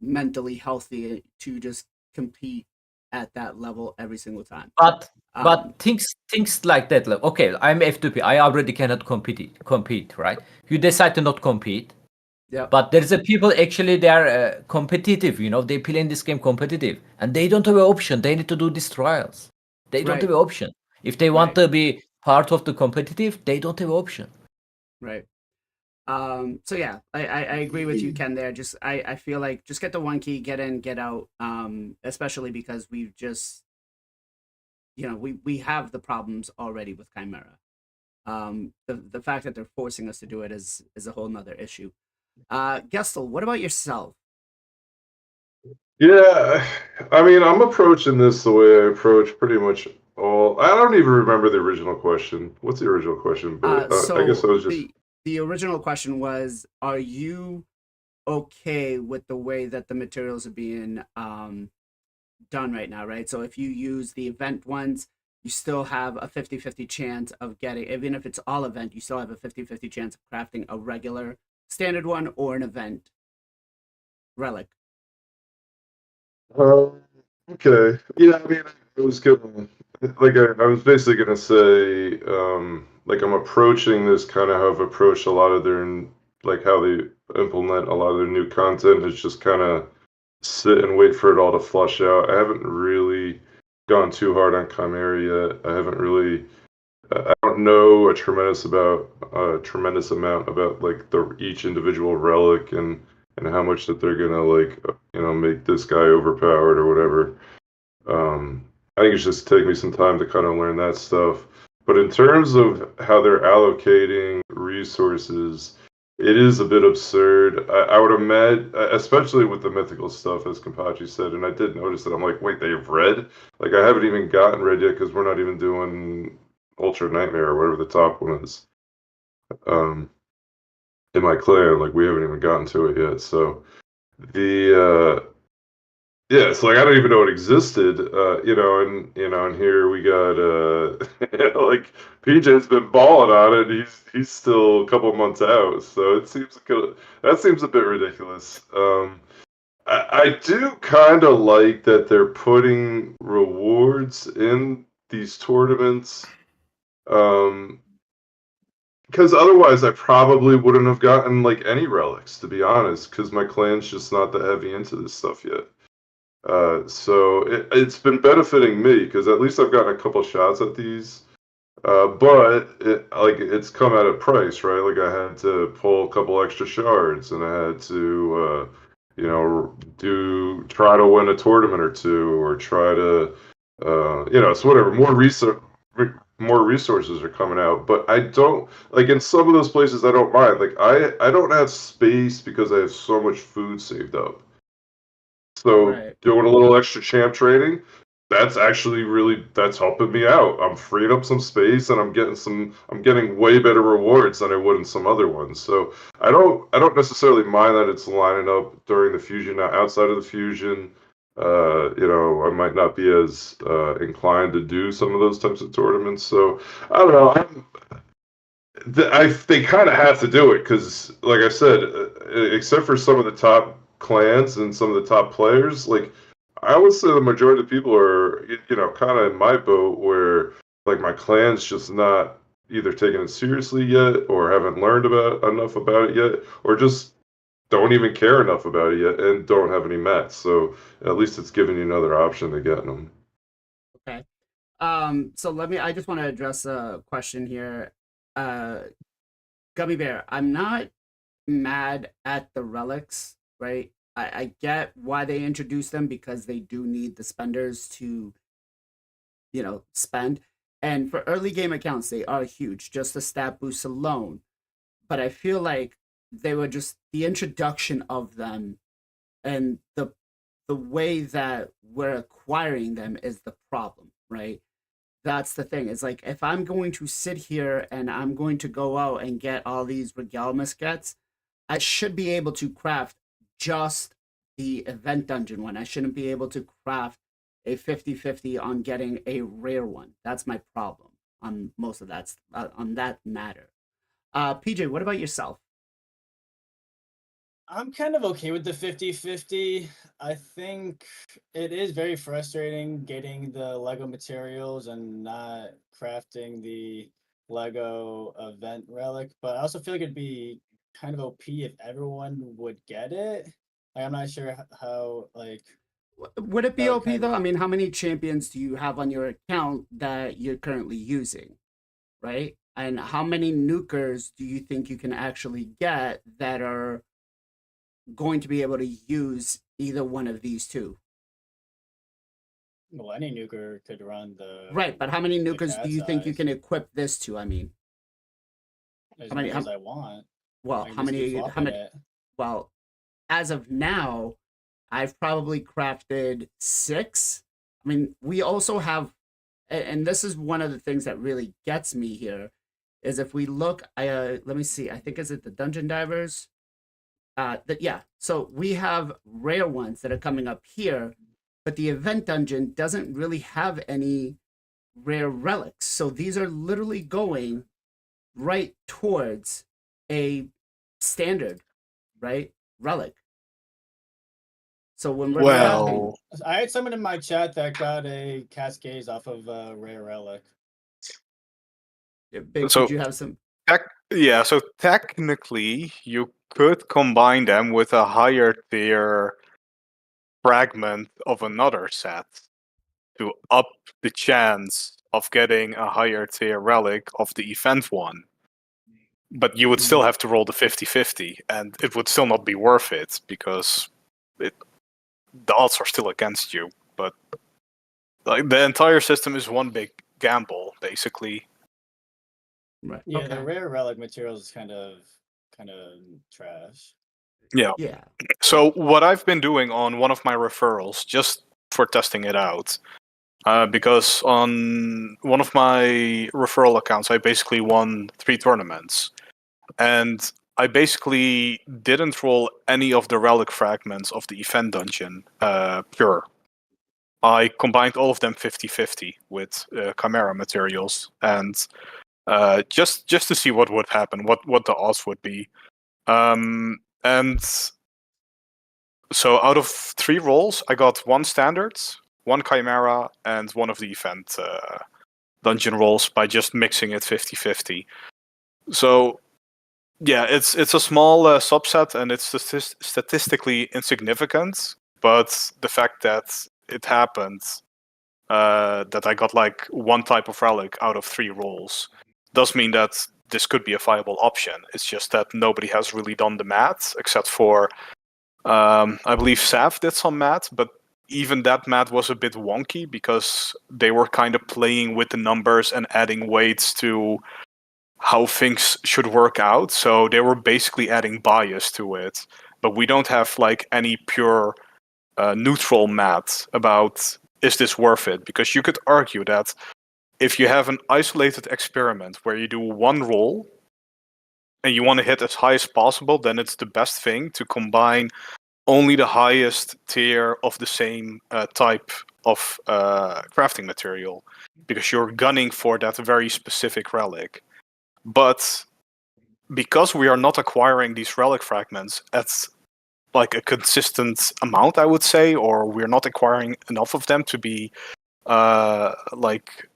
mentally healthy to just compete at that level every single time. But things like that, like, okay, I'm F2P. I already cannot compete, right? You decide to not compete. Yeah. But there's a people actually they are competitive. You know, they play in this game competitive, and they don't have an option. They need to do these trials. They don't Right. have an option. If they want to be part of the competitive, they don't have an option. Right. So yeah, I agree with you, Ken, there. Just I feel like just get the 1 key, get in, get out. Especially because we've just, you know, we have the problems already with Chimera. The fact that they're forcing us to do it is a whole nother issue. Gestal, what about yourself? Yeah, I mean, I'm approaching this the way I approach pretty much all. I don't even remember the original question. What's the original question? But I guess I was just. The original question was, are you okay with the way that the materials are being done right now, right? So if you use the event ones, you still have a 50-50 chance of getting, even if it's all event, you still have a 50-50 chance of crafting a regular standard one or an event relic. Okay. Yeah, I mean, I was gonna, like, I was basically gonna say, like, I'm approaching this kind of how I've approached a lot of their, like, how they implement a lot of their new content is just kind of sit and wait for it all to flush out. I haven't really gone too hard on Chimera yet. I haven't really, I don't know a tremendous amount about like the each individual relic and how much that they're gonna like, make this guy overpowered or whatever. I think it's just take me some time to kind of learn that stuff. But in terms of how they're allocating resources, it is a bit absurd. I would imagine, especially with the mythical stuff, as Kampachi said, and I did notice that. I'm like, wait, they have red? Like, I haven't even gotten red yet because we're not even doing Ultra Nightmare or whatever the top one is. Um, in my clan, like, we haven't even gotten to it yet. So the yeah, it's like I don't even know it existed, and here we got like PJ's been balling on it. He's still a couple months out, so that seems a bit ridiculous. I do kind of like that they're putting rewards in these tournaments, um, because otherwise I probably wouldn't have gotten like any relics, to be honest, because my clan's just not that heavy into this stuff yet. So it's been benefiting me because at least I've gotten a couple shots at these. But it's come at a price, right? Like I had to pull a couple extra shards, and I had to, try to win a tournament or two, or try to, so whatever. More resources are coming out, but I don't like in some of those places. I don't mind. Like I don't have space because I have so much food saved up. So Right. doing a little extra champ training, that's helping me out. I'm freeing up some space and I'm getting way better rewards than I would in some other ones. So I don't necessarily mind that it's lining up during the fusion. Now outside of the fusion, I might not be as inclined to do some of those types of tournaments. So I don't know. They kind of have to do it because, like I said, except for some of the top clans and some of the top players, like I would say the majority of people are, kind of in my boat where like my clan's just not either taking it seriously yet or haven't learned enough about it yet or just don't even care enough about it yet and don't have any mats. So at least it's giving you another option to get them. Okay. So I just want to address a question here. Uh, Gummy Bear, I'm not mad at the relics, right? I get why they introduced them because they do need the spenders to, spend. And for early game accounts, they are huge, just the stat boost alone. But I feel like they were just the introduction of them and the way that we're acquiring them is the problem, right? That's the thing. It's like if I'm going to sit here and I'm going to go out and get all these regal muskets, I should be able to craft just the event dungeon one. I shouldn't be able to craft a 50-50 on getting a rare one. That's my problem on most of that on that matter. PJ, what about yourself? I'm kind of okay with the 50-50. I think it is very frustrating getting the Lego materials and not crafting the Lego event relic, but I also feel like it'd be kind of OP if everyone would get it. Like, I'm not sure how, like, Would it be that would OP kind though? of. I mean, how many champions do you have on your account that you're currently using, right? And how many nukers do you think you can actually get that are going to be able to use either one of these two? Well, any nuker could run the Right, but how many nukers do cat you think you size can equip this to? I mean, as how many? many as I want. Well, I can how just keep many? How flopping many? it. Well, as of now, I've probably crafted 6. I mean, we also have, and this is one of the things that really gets me here, is if we look, let me see, I think is it the dungeon divers? Yeah. So we have rare ones that are coming up here, but the event dungeon doesn't really have any rare relics. So these are literally going right towards a standard, right? Relic. So when we're crafting, Well, I had someone in my chat that got a Cascades off of Rare Relic. Big, so did you have some? yeah, so technically you could combine them with a higher tier fragment of another set to up the chance of getting a higher tier relic of the event one. But you would still have to roll the 50-50, and it would still not be worth it because the odds are still against you. But like the entire system is one big gamble, basically. Right. Yeah, Okay. the Rare Relic material is kind of trash. Yeah. Yeah. So what I've been doing on one of my referrals, just for testing it out, because on one of my referral accounts, I basically won 3 tournaments, and I basically didn't roll any of the relic fragments of the event dungeon pure. I combined all of them 50-50 with Chimera materials, and just to see what would happen, what the odds would be. And so out of 3 rolls, I got 1 standard, 1 Chimera, and 1 of the event dungeon rolls by just mixing it 50-50. So yeah, it's a small subset, and it's statistically insignificant. But the fact that it happened, that I got like 1 type of relic out of 3 rolls, does mean that this could be a viable option. It's just that nobody has really done the math, except for I believe Sav did some math, but even that math was a bit wonky because they were kind of playing with the numbers and adding weights to how things should work out. So they were basically adding bias to it. But we don't have like any pure neutral math about is this worth it? Because you could argue that if you have an isolated experiment where you do 1 roll and you want to hit as high as possible, then it's the best thing to combine only the highest tier of the same type of crafting material, because you're gunning for that very specific relic. But because we are not acquiring these relic fragments at like a consistent amount, I would say, or we're not acquiring enough of them to be like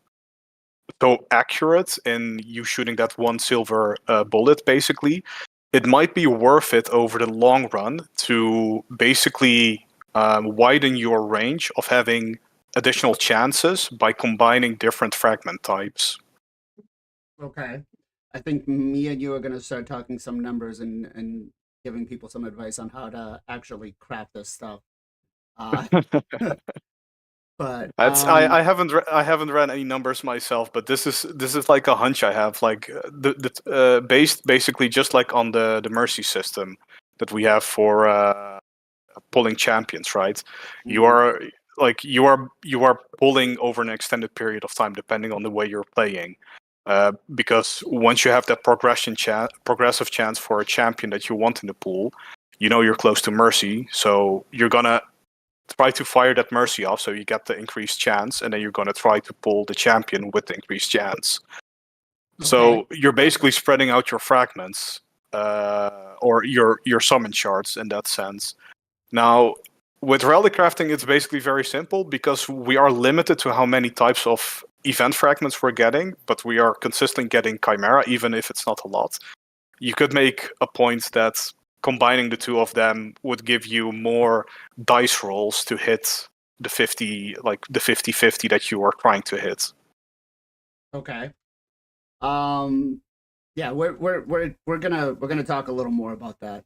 so accurate in you shooting that 1 silver bullet, basically, it might be worth it over the long run to basically widen your range of having additional chances by combining different fragment types. Okay. I think me and you are going to start talking some numbers and giving people some advice on how to actually craft this stuff. But I haven't ran any numbers myself, but this is like a hunch I have, like based basically just like on the mercy system that we have for pulling champions, right? You are like you are pulling over an extended period of time depending on the way you're playing. Because once you have that progressive chance for a champion that you want in the pool, you know you're close to mercy, so you're gonna try to fire that mercy off so you get the increased chance, and then you're gonna try to pull the champion with the increased chance. So you're basically spreading out your fragments, or your summon shards in that sense. Now, with relic crafting, it's basically very simple because we are limited to how many types of event fragments we're getting, but we are consistently getting Chimera, even if it's not a lot. You could make a point that combining the 2 of them would give you more dice rolls to hit the 50-50 that you are trying to hit. okay. Yeah, we're gonna talk a little more about that.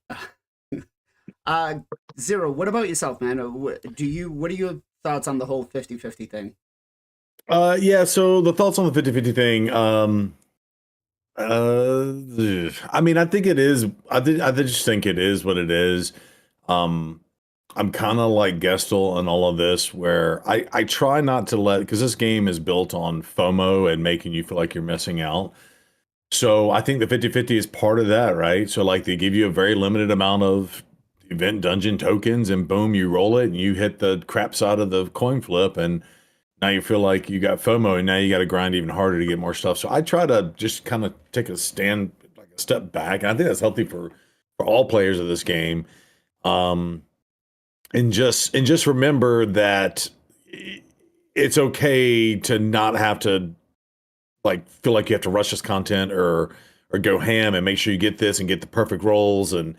Zero, what about yourself, man? What are your thoughts on the whole 50-50 thing? Yeah, so the thoughts on the 50-50 thing, I mean, I think it is, I just think it is what it is. I'm kind of like Gestal and all of this, where I try not to because this game is built on FOMO and making you feel like you're missing out. So I think the 50-50 is part of that, right? So like they give you a very limited amount of event dungeon tokens, and boom, you roll it and you hit the crap side of the coin flip, and now you feel like you got FOMO, and now you got to grind even harder to get more stuff. So I try to just kind of take a step back, and I think that's healthy for all players of this game. and just remember that it's okay to not have to like feel like you have to rush this content or go ham and make sure you get this and get the perfect rolls and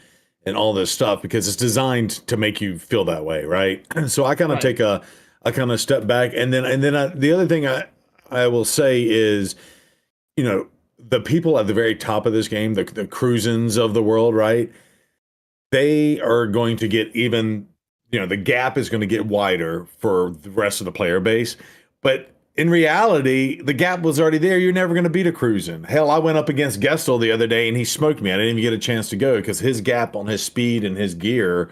all this stuff, because it's designed to make you feel that way, right? So I kind of Right. I kind of step back, and then the other thing I will say is, you know, the people at the very top of this game, the Cruisins of the world, right? They are going to get even, you know, the gap is going to get wider for the rest of the player base. But in reality, the gap was already there. You're never going to beat a Cruisin. Hell, I went up against Gestal the other day and he smoked me. I didn't even get a chance to go because his gap on his speed and his gear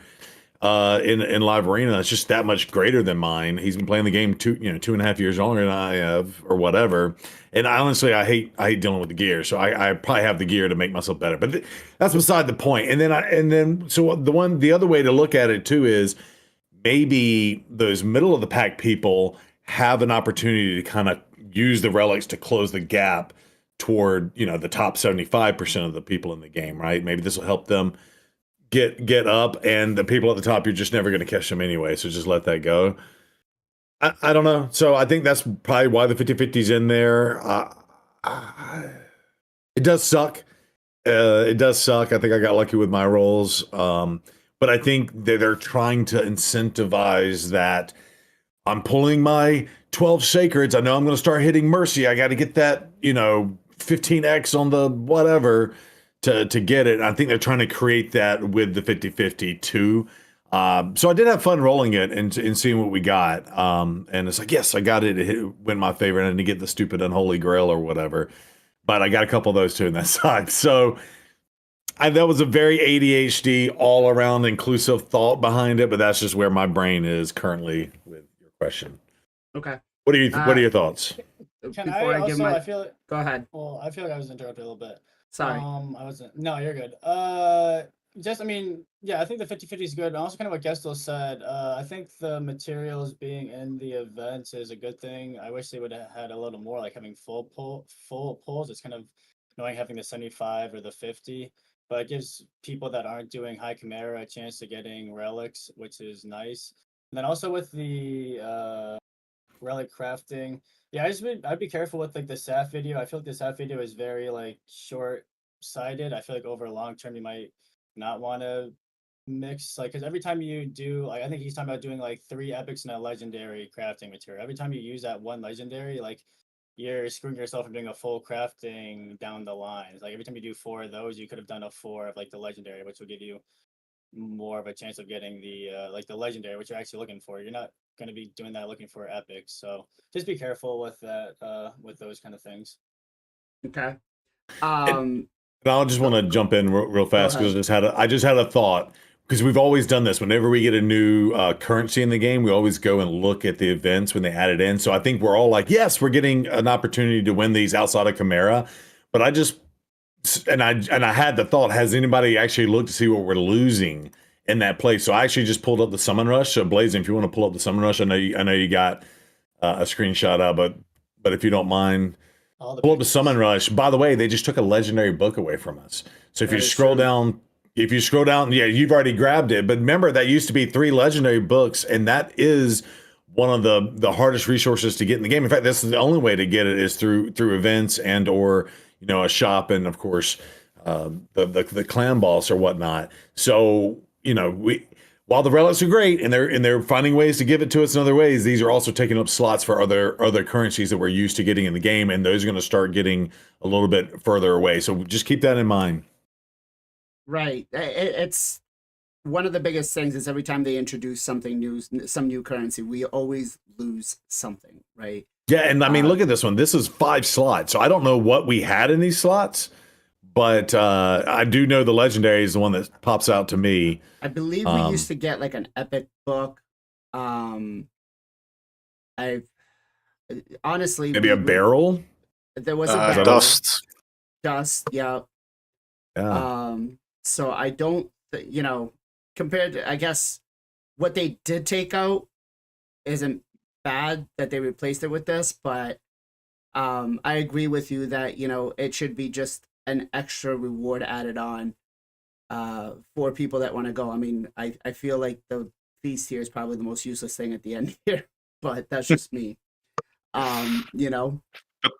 in live arena is just that much greater than mine. He's been playing the game 2.5 years longer than I have, or whatever. And honestly, I hate dealing with the gear, so I probably have the gear to make myself better. But that's beside the point. And then so the other way to look at it too is maybe those middle of the pack people have an opportunity to kind of use the relics to close the gap toward, you know, the top 75% of the people in the game, right? Maybe this will help them get up, and the people at the top, you're just never going to catch them anyway, so just let that go. I don't know. So I think that's probably why the 50-50's in there. It does suck. It does suck. I think I got lucky with my rolls. But I think they're trying to incentivize that I'm pulling my 12 sacreds. I know I'm going to start hitting mercy. I got to get that, you know, 15x on the whatever to get it. I think they're trying to create that with the 50-50 too. So I did have fun rolling it and seeing what we got. And it's like, yes, I got it. It went my favor, and I didn't get the stupid unholy grail or whatever. But I got a couple of those too, and that sucked. So that was a very ADHD, all around inclusive thought behind it. But that's just where my brain is currently with your question. Okay. What are your thoughts? Can Before I give also? my, I feel like. go ahead. Well, I feel like I was interrupted a little bit. Sorry. I wasn't. No, you're good. Just, I mean, yeah, I think the 50-50 is good. And also kind of what Gestal said. I think the materials being in the events is a good thing. I wish they would have had a little more, like having full pulls. It's kind of annoying having the 75 or the 50, but it gives people that aren't doing high Chimera a chance to getting relics, which is nice. And then also with the relic crafting, yeah, I'd be careful with like the SAF video. I feel like the SAF video is very like short-sighted. I feel like over long term you might not want to mix, like, because every time you do, like, I think he's talking about doing like 3 epics and a legendary crafting material. Every time you use that one legendary, like, you're screwing yourself from doing a full crafting down the line. It's like every time you do 4 of those, you could have done a 4 of like the legendary, which will give you more of a chance of getting the like the legendary, which you're actually looking for. You're not going to be doing that looking for epics, so just be careful with that, with those kind of things. Okay. And I just want to jump in real fast because ahead. I just had a thought, because we've always done this. Whenever we get a new currency in the game, we always go and look at the events when they add it in. So I think we're all like, yes, we're getting an opportunity to win these outside of Chimera. But I just and I had the thought, has anybody actually looked to see what we're losing in that place? So I actually just pulled up the Summon Rush. So Blazing, if you want to pull up the Summon Rush, I know you got a screenshot of it, but if you don't mind, pull up the Summon Rush. By the way, they just took a legendary book away from us. So if you scroll down, yeah, you've already grabbed it. But remember, that used to be 3 legendary books, and that is one of the hardest resources to get in the game. In fact, this is the only way to get it is through events and or, you know, a shop, and of course the clan boss or whatnot. So, you know, while the relics are great and they're finding ways to give it to us in other ways, these are also taking up slots for other currencies that we're used to getting in the game, and those are going to start getting a little bit further away. So just keep that in mind. Right. It's one of the biggest things is every time they introduce something new, some new currency, we always lose something, right? Yeah, and I mean, look at this one. This is 5 slots. So I don't know what we had in these slots, but I do know the legendary is the one that pops out to me. I believe we used to get like an epic book. I honestly Maybe a barrel. There was a barrel. Dust, yeah. Yeah. So I don't, you know, compared to, I guess, what they did take out isn't bad that they replaced it with this, but I agree with you that, you know, it should be just an extra reward added on for people that want to go. I mean, I feel like the feast here is probably the most useless thing at the end here, but that's just me. You know,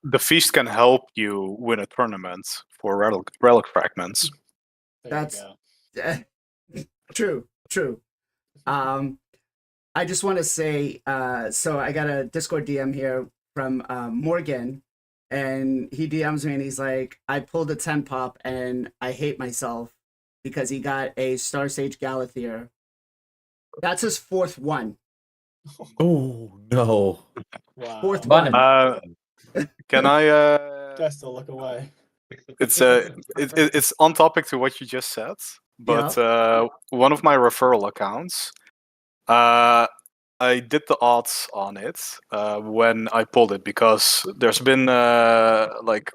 The feast can help you win a tournament for relic fragments. There that's you go. true. I just want to say, so I got a Discord DM here from Morgan, and he DMs me and he's like, I pulled a 10 pop and I hate myself because he got a Star Sage Galathier. That's his fourth one. Oh no. Wow. Fourth Bunny. one. Can I? Just to look away. It's on topic to what you just said, but one of my referral accounts, I did the odds on it when I pulled it because there's been like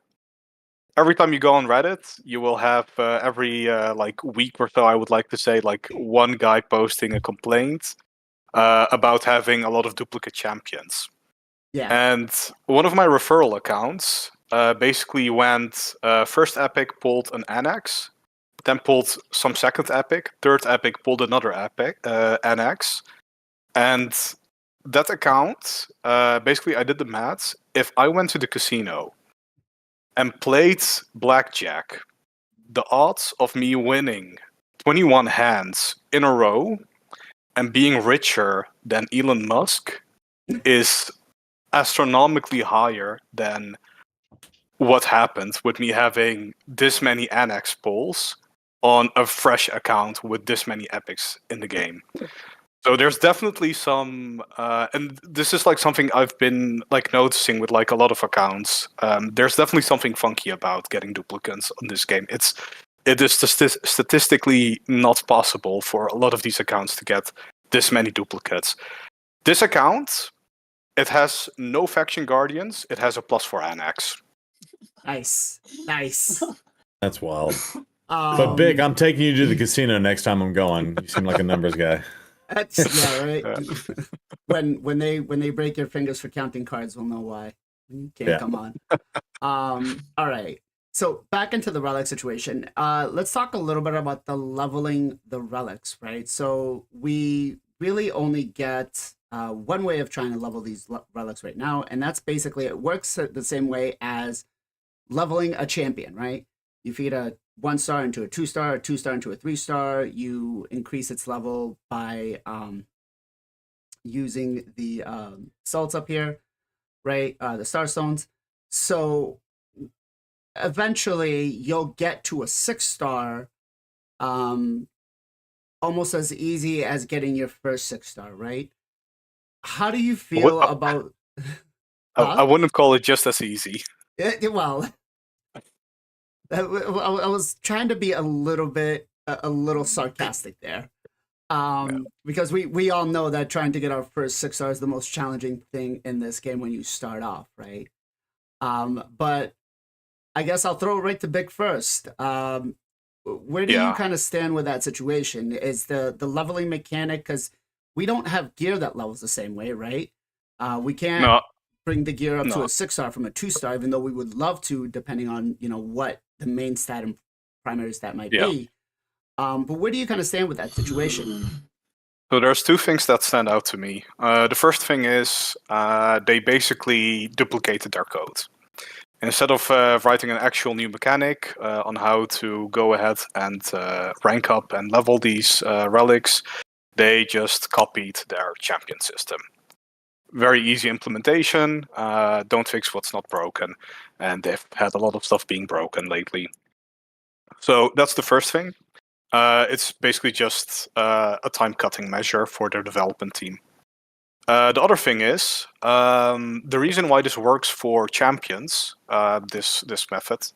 every time you go on Reddit, you will have every like week or so, I would like to say, like one guy posting a complaint about having a lot of duplicate champions. Yeah. And one of my referral accounts basically went first epic pulled an annex, then pulled some second epic, third epic pulled another epic annex, and that account basically I did the maths. If I went to the casino and played blackjack, the odds of me winning 21 hands in a row and being richer than Elon Musk is astronomically higher than what happened with me having this many annex pulls on a fresh account with this many epics in the game. So there's definitely some, and this is like something I've been like noticing with like a lot of accounts. There's definitely something funky about getting duplicates on this game. It is statistically not possible for a lot of these accounts to get this many duplicates. This account, it has no faction guardians. It has a +4 annex. Nice. That's wild. But Big, I'm taking you to the casino next time I'm going. You seem like a numbers guy. Yeah, right. when they break your fingers for counting cards, we'll know why. You can't come on. All right. So back into the relic situation. Let's talk a little bit about the leveling the relics, right? So we really only get one way of trying to level these relics right now, and that's basically it works the same way as leveling a champion, right? You feed a 1-star into a 2-star, a 2-star into a 3-star. You increase its level by using the salts up here, right? The star stones. So eventually you'll get to a 6-star almost as easy as getting your first 6-star, right? How do you feel about... I wouldn't call it just as easy. Well, I was trying to be a little sarcastic there, because we all know that trying to get our first 6-star is the most challenging thing in this game when you start off, right? But I guess I'll throw it right to Big first. Where do you kind of stand with that situation? Is the leveling mechanic, because we don't have gear that levels the same way, right? We can't bring the gear up to a 6-star from a 2-star, even though we would love to, depending on what the main stat and primary stat might be. But where do you kind of stand with that situation? So there's two things that stand out to me. The first thing is they basically duplicated their code. Instead of writing an actual new mechanic on how to go ahead and rank up and level these relics, they just copied their champion system. Very easy implementation, don't fix what's not broken, and they've had a lot of stuff being broken lately. So that's the first thing. It's basically just a time-cutting measure for their development team. The other thing is, the reason why this works for champions, this method,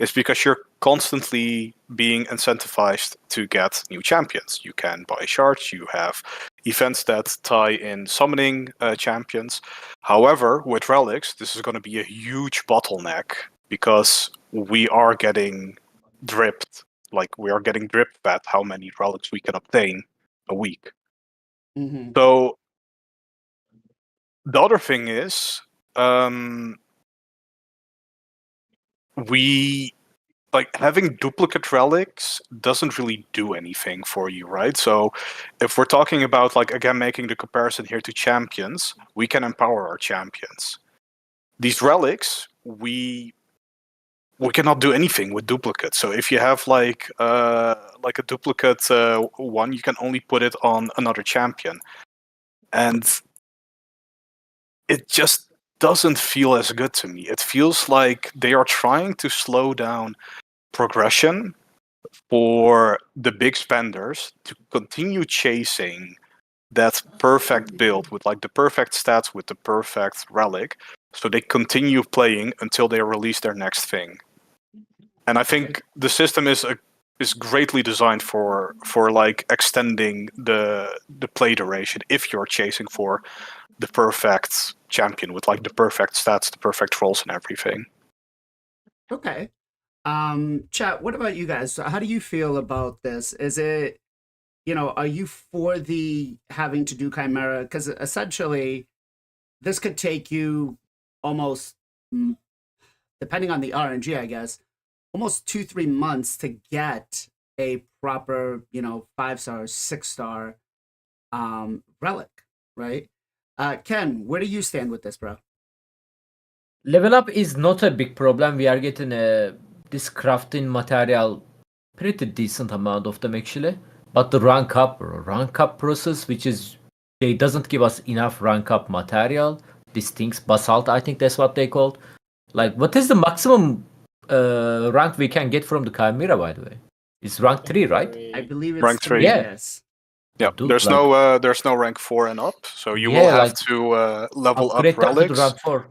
is because you're constantly being incentivized to get new champions. You can buy shards, you have events that tie in summoning champions. However, with relics, this is going to be a huge bottleneck because we are getting dripped, fed how many relics we can obtain a week. Mm-hmm. So the other thing is, we like having duplicate relics doesn't really do anything for you, right? So if we're talking about, like, again, making the comparison here to champions, we can empower our champions. These relics, we cannot do anything with duplicates. So if you have like a duplicate one, you can only put it on another champion, and it just doesn't feel as good to me. It feels like they are trying to slow down progression for the big spenders to continue chasing that perfect build with like the perfect stats with the perfect relic, so they continue playing until they release their next thing. And I think the system is greatly designed for like extending the play duration if you're chasing for the perfect champion with like the perfect stats, the perfect rolls, and everything. Okay. Chat, what about you guys? So how do you feel about this? Is it, are you for the having to do Chimera? Because essentially, this could take you almost, depending on the RNG, I guess, almost 2-3 months to get a proper, 5-star, 6-star relic, right? Ken, where do you stand with this, bro? Level up is not a big problem. We are getting this crafting material pretty decent amount of them actually. But the rank up process, which is they doesn't give us enough rank up material. These things, basalt, I think that's what they called. Like, what is the maximum rank we can get from the Chimera, by the way? It's rank 3, right? I believe it's Rank 3. Yeah. Yes. Yeah, Dude, there's no rank 4 and up, so you will have to level up upgrade that to the relics. rank 4.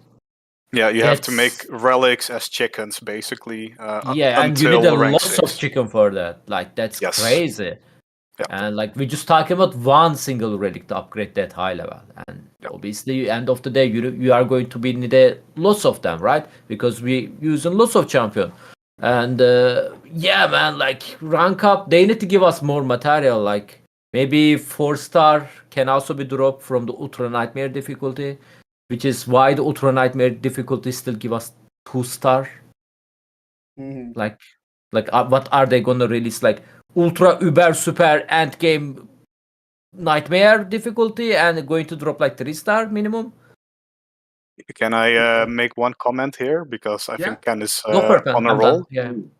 Yeah, you have to make That's- relics as chickens, basically. Yeah, and you until need a rank lot 6. of chicken for that. Like, that's Yes. crazy. Yeah. And like we just talking about one single relic to upgrade that high level, and obviously end of the day you are going to be need lots of them, right? Because we using lots of champion, and yeah, man, like rank up, they need to give us more material. Like maybe 4-star can also be dropped from the Ultra Nightmare difficulty, which is why the Ultra Nightmare difficulty still give us 2-star. Mhm. Like what are they gonna release? Like ultra uber super end game nightmare difficulty and going to drop like 3-star minimum? Can I make one comment here? Because I Yeah. think Ken is Go for it, man. on a I'm roll. done.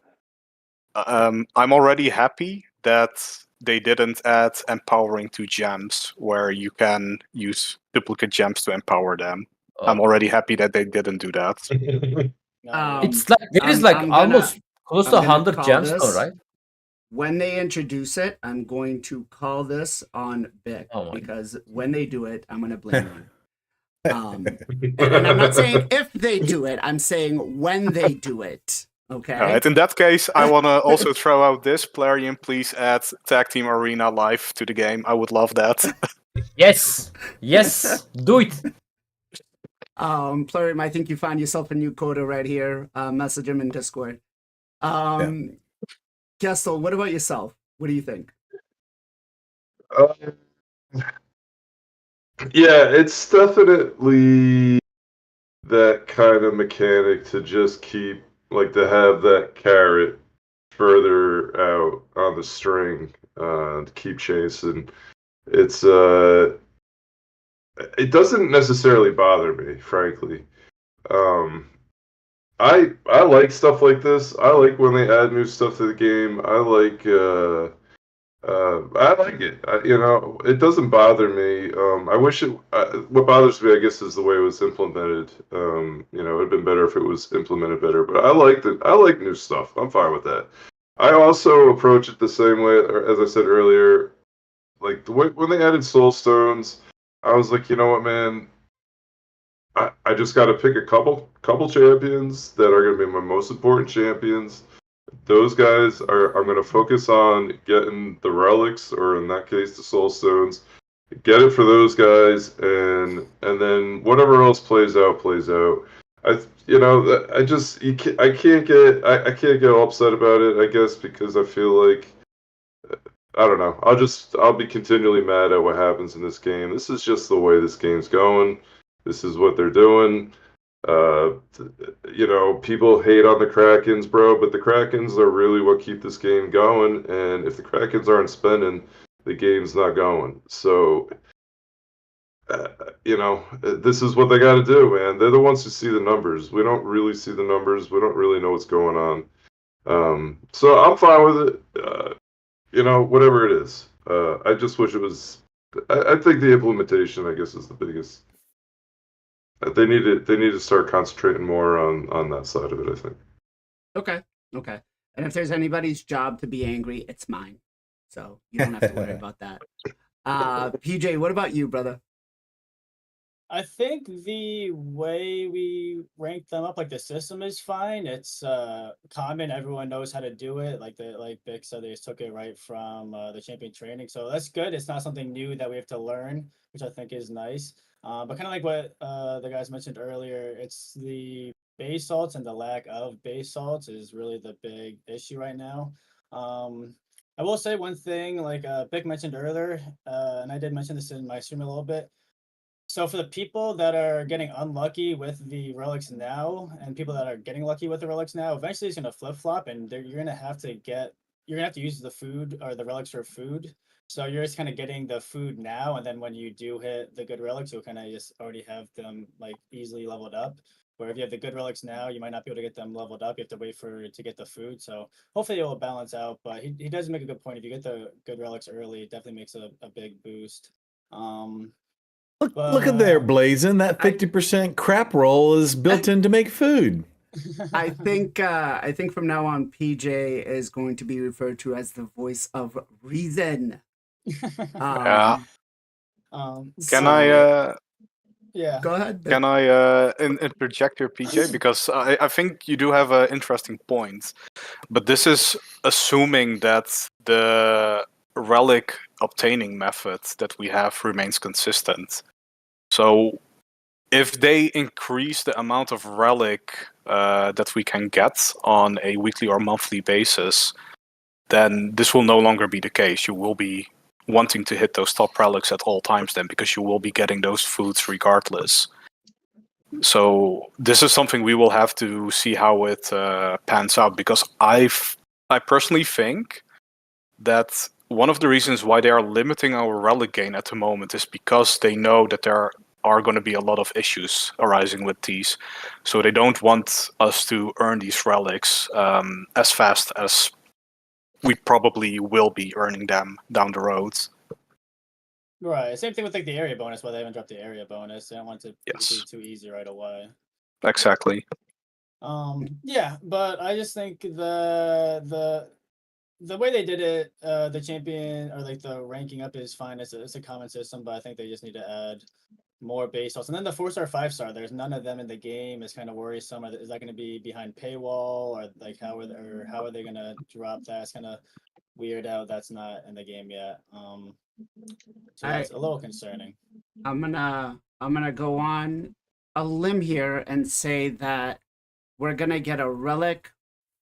Yeah. I'm already happy that they didn't add empowering to gems, where you can use duplicate gems to empower them. I'm already happy that they didn't do that. It's like there is like I'm almost close to I'm gonna 100 call gems this. though, right? When they introduce it, I'm going to call this on Vic, Oh my because when they do it, I'm gonna blame you. And I'm not saying if they do it, I'm saying when they do it. Okay. All right. In that case, I want to also throw out this. Plarian, please add Tag Team Arena Live to the game. I would love that. Yes. Yes. Do it. Plurium, I think you find yourself a new quota right here. Message him in Discord. Gestal, what about yourself? What do you think? Yeah, it's definitely that kind of mechanic to just keep, like, to have that carrot further out on the string to keep chasing. It's it doesn't necessarily bother me, frankly. I like stuff like this. I like when they add new stuff to the game. I like it. It doesn't bother me. I wish it. What bothers me, I guess, is the way it was implemented. It'd been better if it was implemented better. But I like it. I like new stuff. I'm fine with that. I also approach it the same way, as I said earlier. Like when they added Soul Stones, I was like, you know what, man. I just got to pick a couple champions that are going to be my most important champions. Those guys I'm going to focus on getting the relics, or in that case, the soul stones. Get it for those guys, and then whatever else plays out. I can't get all upset about it, I guess, because I feel like I don't know. I'll be continually mad at what happens in this game. This is just the way this game's going. This is what they're doing. People hate on the Krakens, bro, but the Krakens are really what keep this game going. And if the Krakens aren't spending, the game's not going. So, this is what they got to do, man. They're the ones who see the numbers. We don't really see the numbers. We don't really know what's going on. So I'm fine with it. Whatever it is. I just wish it was. I think the implementation, I guess, is the biggest. They need to start concentrating more on that side of it, I think. Okay. And if there's anybody's job to be angry, it's mine. So you don't have to worry about that. PJ, what about you, brother? I think the way we rank them up, like the system is fine. It's common. Everyone knows how to do it. Like Vic said, they just took it right from the champion training. So that's good. It's not something new that we have to learn, which I think is nice. But kind of like what the guys mentioned earlier, it's the base salts and the lack of base salts is really the big issue right now. I will say one thing, like Vic mentioned earlier, and I did mention this in my stream a little bit. So for the people that are getting unlucky with the relics now, and people that are getting lucky with the relics now, eventually it's gonna flip flop, and you're gonna have to use the food or the relics for food. So you're just kind of getting the food now, and then when you do hit the good relics, you'll kind of just already have them like easily leveled up. Where if you have the good relics now, you might not be able to get them leveled up. You have to wait to get the food. So hopefully it will balance out. But he does make a good point. If you get the good relics early, it definitely makes a big boost. Look at there, But Blazing. That 50% crap roll is built in to make food. I think from now on, PJ is going to be referred to as the voice of reason. Yeah. um, Can So- I yeah. Go ahead. can I interject here, PJ? Because I think you do have an interesting point, but this is assuming that the relic obtaining method that we have remains consistent. So if they increase the amount of relic that we can get on a weekly or monthly basis, then this will no longer be the case. You will be wanting to hit those top relics at all times then, because you will be getting those foods regardless. So this is something we will have to see how it pans out, because I personally think that one of the reasons why they are limiting our relic gain at the moment is because they know that there are going to be a lot of issues arising with these. So they don't want us to earn these relics as fast as we probably will be earning them down the road. Right. Same thing with like the area bonus, why they haven't dropped the area bonus. They don't want it to be Yes. too easy right away. Exactly. Yeah, but I just think the way they did it, the champion or like the ranking up is fine. It's a common system, but I think they just need to add more base salts. And then the 4-star, 5-star, there's none of them in the game. It's kind of worrisome. Is that going to be behind paywall, or like how are they going to drop that? It's kind of weird out that's not in the game yet. So that's a little concerning. I'm gonna go on a limb here and say that we're gonna get a relic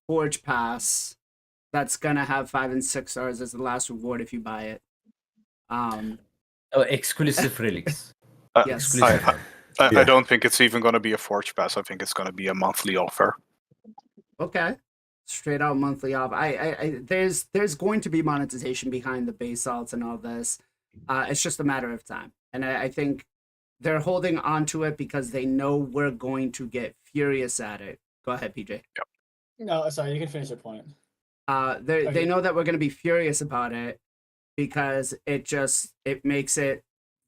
forge pass that's gonna have 5 and 6 stars as the last reward if you buy it. Exclusive relics. Yes. Exclusive. I don't think it's even going to be a forge pass. I think it's going to be a monthly offer. Okay. Straight out monthly off. There's going to be monetization behind the base salts and all this. It's just a matter of time. And I think they're holding on to it because they know we're going to get furious at it. Go ahead, PJ. No, sorry, you can finish your point. They know that we're going to be furious about it because it makes it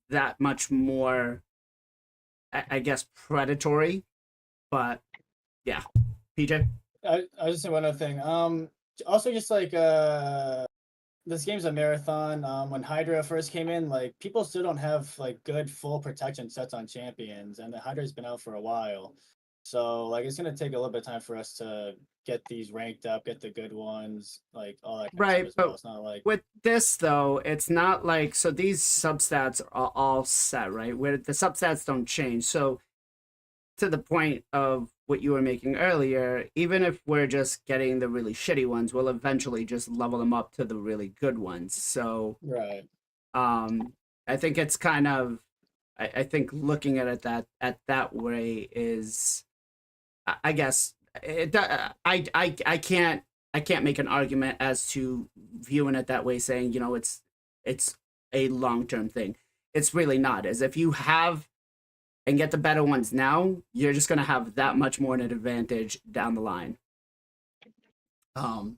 that much more, I guess, predatory. But yeah, PJ. I was just saying one other thing. Also just like this game's a marathon. When Hydra first came in, like people still don't have like good full protection sets on champions, and the Hydra's been out for a while. So like it's gonna take a little bit of time for us to get these ranked up, get the good ones, like all that kind Right, of stuff as well. but It's not like with this though, it's not like so these substats are all set, right? Where the substats don't change. So to the point of what you were making earlier, even if we're just getting the really shitty ones, we'll eventually just level them up to the really good ones. So right. I think it's kind of I think looking at it that way is, I guess I can't make an argument as to viewing it that way, saying it's a long term thing. It's really not. As if you have and get the better ones now, you're just gonna have that much more an advantage down the line. Um,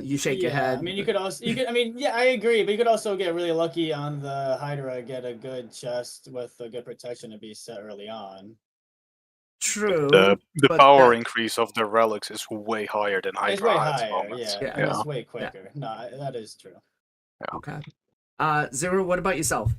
you shake your head. I mean, I mean, yeah, I agree, but you could also get really lucky on the Hydra, get a good chest with a good protection to be set early on. True. The but power that- increase of the relics is way higher than Hydra It's way at the higher, moment. yeah, Yeah. and it's way quicker. No, that is true. Okay. Zero, what about yourself?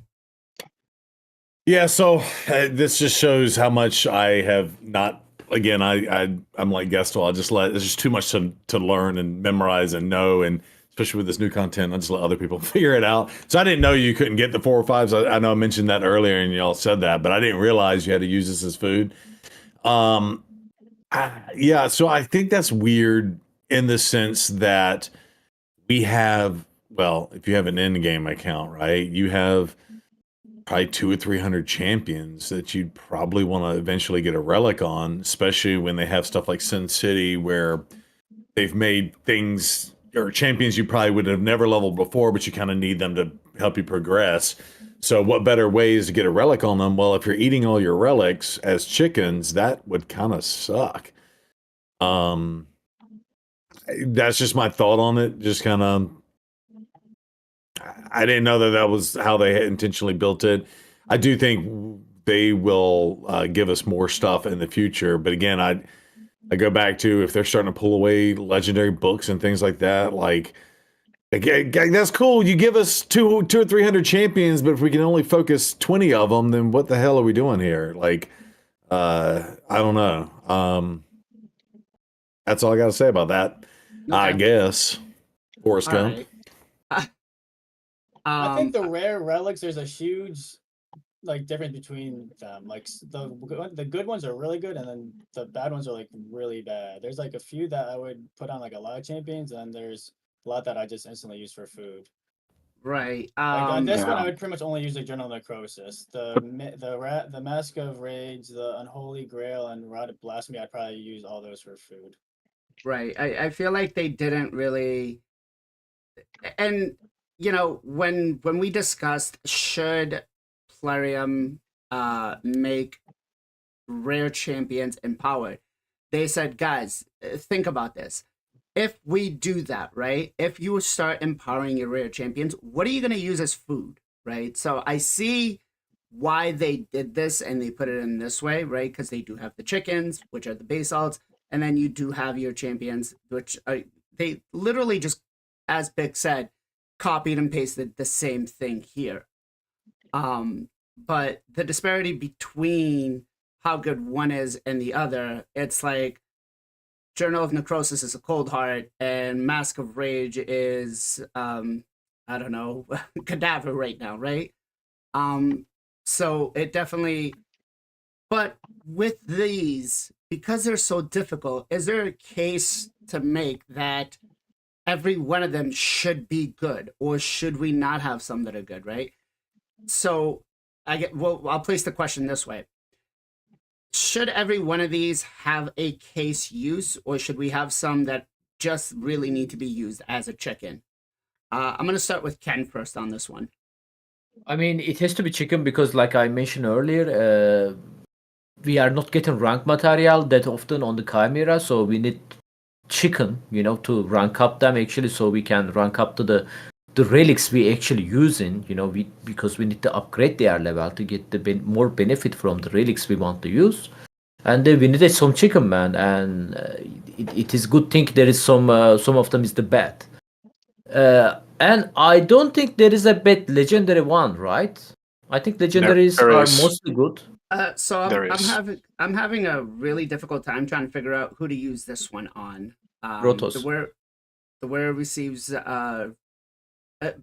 Yeah, so this just shows how much I have not. Again, I'm like Gestal. I just let. There's just too much to learn and memorize and know, and especially with this new content, I just let other people figure it out. So I didn't know you couldn't get the 4 or 5s. I know I mentioned that earlier, and y'all said that, but I didn't realize you had to use this as food. Yeah, so I think that's weird in the sense that we have. Well, if you have an end game account, right, you have probably 200 or 300 champions that you'd probably want to eventually get a relic on, especially when they have stuff like Sin City where they've made things or champions you probably would have never leveled before, but you kind of need them to help you progress. So what better ways to get a relic on them? Well, if you're eating all your relics as chickens, that would kind of suck. That's just my thought on it. Just kind of, I didn't know that was how they had intentionally built it. I do think they will give us more stuff in the future. But again, I go back to if they're starting to pull away legendary books and things like that, like that's cool. You give us 200 or 300 champions, but if we can only focus 20 of them, then what the hell are we doing here? Like, I don't know. That's all I got to say about that. I Okay. guess. Forrest All Gump. right. I think the rare relics, there's a huge like difference between them. Like the good ones are really good, and then the bad ones are like really bad. There's like a few that I would put on like a lot of champions, and there's a lot that I just instantly use for food. right. Like this one, Yeah. I would pretty much only use the Journal of Necrosis, the Mask of Rage, the Unholy Grail, and Rod of Blasphemy. I'd probably use all those for food. Right. I feel like they didn't really, and when we discussed should Plarium make rare champions empowered, they said, guys, think about this. If we do that, right? If you start empowering your rare champions, what are you going to use as food, right? So I see why they did this and they put it in this way, right? Because they do have the chickens, which are the basalts, and then you do have your champions, which are, they literally just, as Bick said, copied and pasted the same thing here. But the disparity between how good one is and the other, it's like Journal of Necrosis is a cold heart, and Mask of Rage is I don't know, cadaver right now, right? So it definitely, but with these, because they're so difficult, is there a case to make that every one of them should be good, or should we not have some that are good, right? So I'll place the question this way. Should every one of these have a case use, or should we have some that just really need to be used as a chicken? I'm going to start with Ken first on this one. I mean, it has to be chicken because, like I mentioned earlier, we are not getting rank material that often on the Chimera, so we need chicken, to rank up them actually, so we can rank up to the relics we actually using, because we need to upgrade their level to get the more benefit from the relics we want to use. And we needed some chicken, man, and it is good thing there is some of them is the bad. And I don't think there is a bad legendary one, right? I think legendaries there are is. mostly good. So There I'm is. having a really difficult time trying to figure out who to use this one on. Rotos. The wearer receives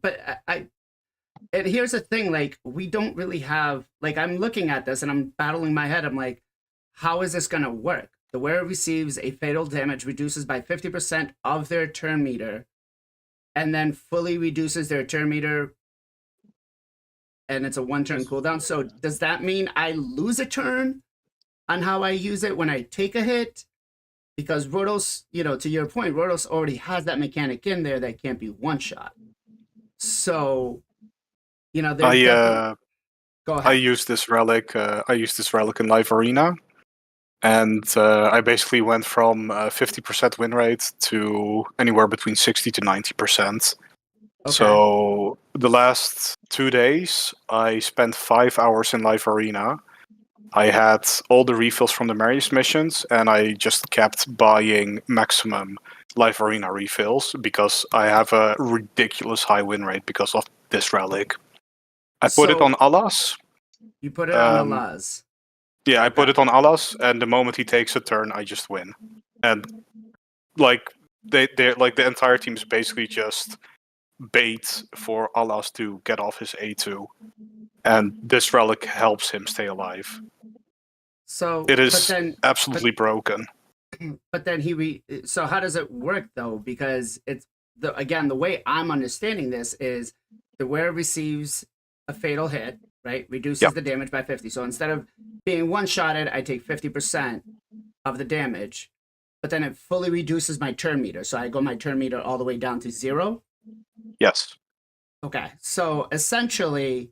but and here's the thing, like, we don't really have, like, I'm looking at this and I'm battling my head. I'm like, how is this gonna work? The wearer receives a fatal damage, reduces by 50% of their turn meter, and then fully reduces their turn meter and it's a 1-turn cooldown. So does that mean I lose a turn on how I use it when I take a hit? Because Rotos, to your point, Rotos already has that mechanic in there that can't be one shot. So, there's definitely... Go I ahead. use this relic. I use this relic in live arena, and I basically went from 50% win rate to anywhere between 60 to 90%. Okay. So the last 2 days, I spent 5 hours in live arena. I had all the refills from the Marius missions, and I just kept buying maximum live arena refills because I have a ridiculous high win rate because of this relic. I put it So- on Alas. You put it on Um, Alaz. Yeah, I put Okay. it on Alas, and the moment he takes a turn, I just win. And like they like the entire team is basically just bait for Alas to get off his A2, and this relic helps him stay alive. So, It but is then, absolutely broken. but then so how does it work though? Because it's the way I'm understanding this is the wearer receives a fatal hit, right? Reduces Yep. the damage by 50. So instead of being one-shotted, I take 50% of the damage, but then it fully reduces my turn meter. So I go my turn meter all the way down to 0. Yes. Okay. So essentially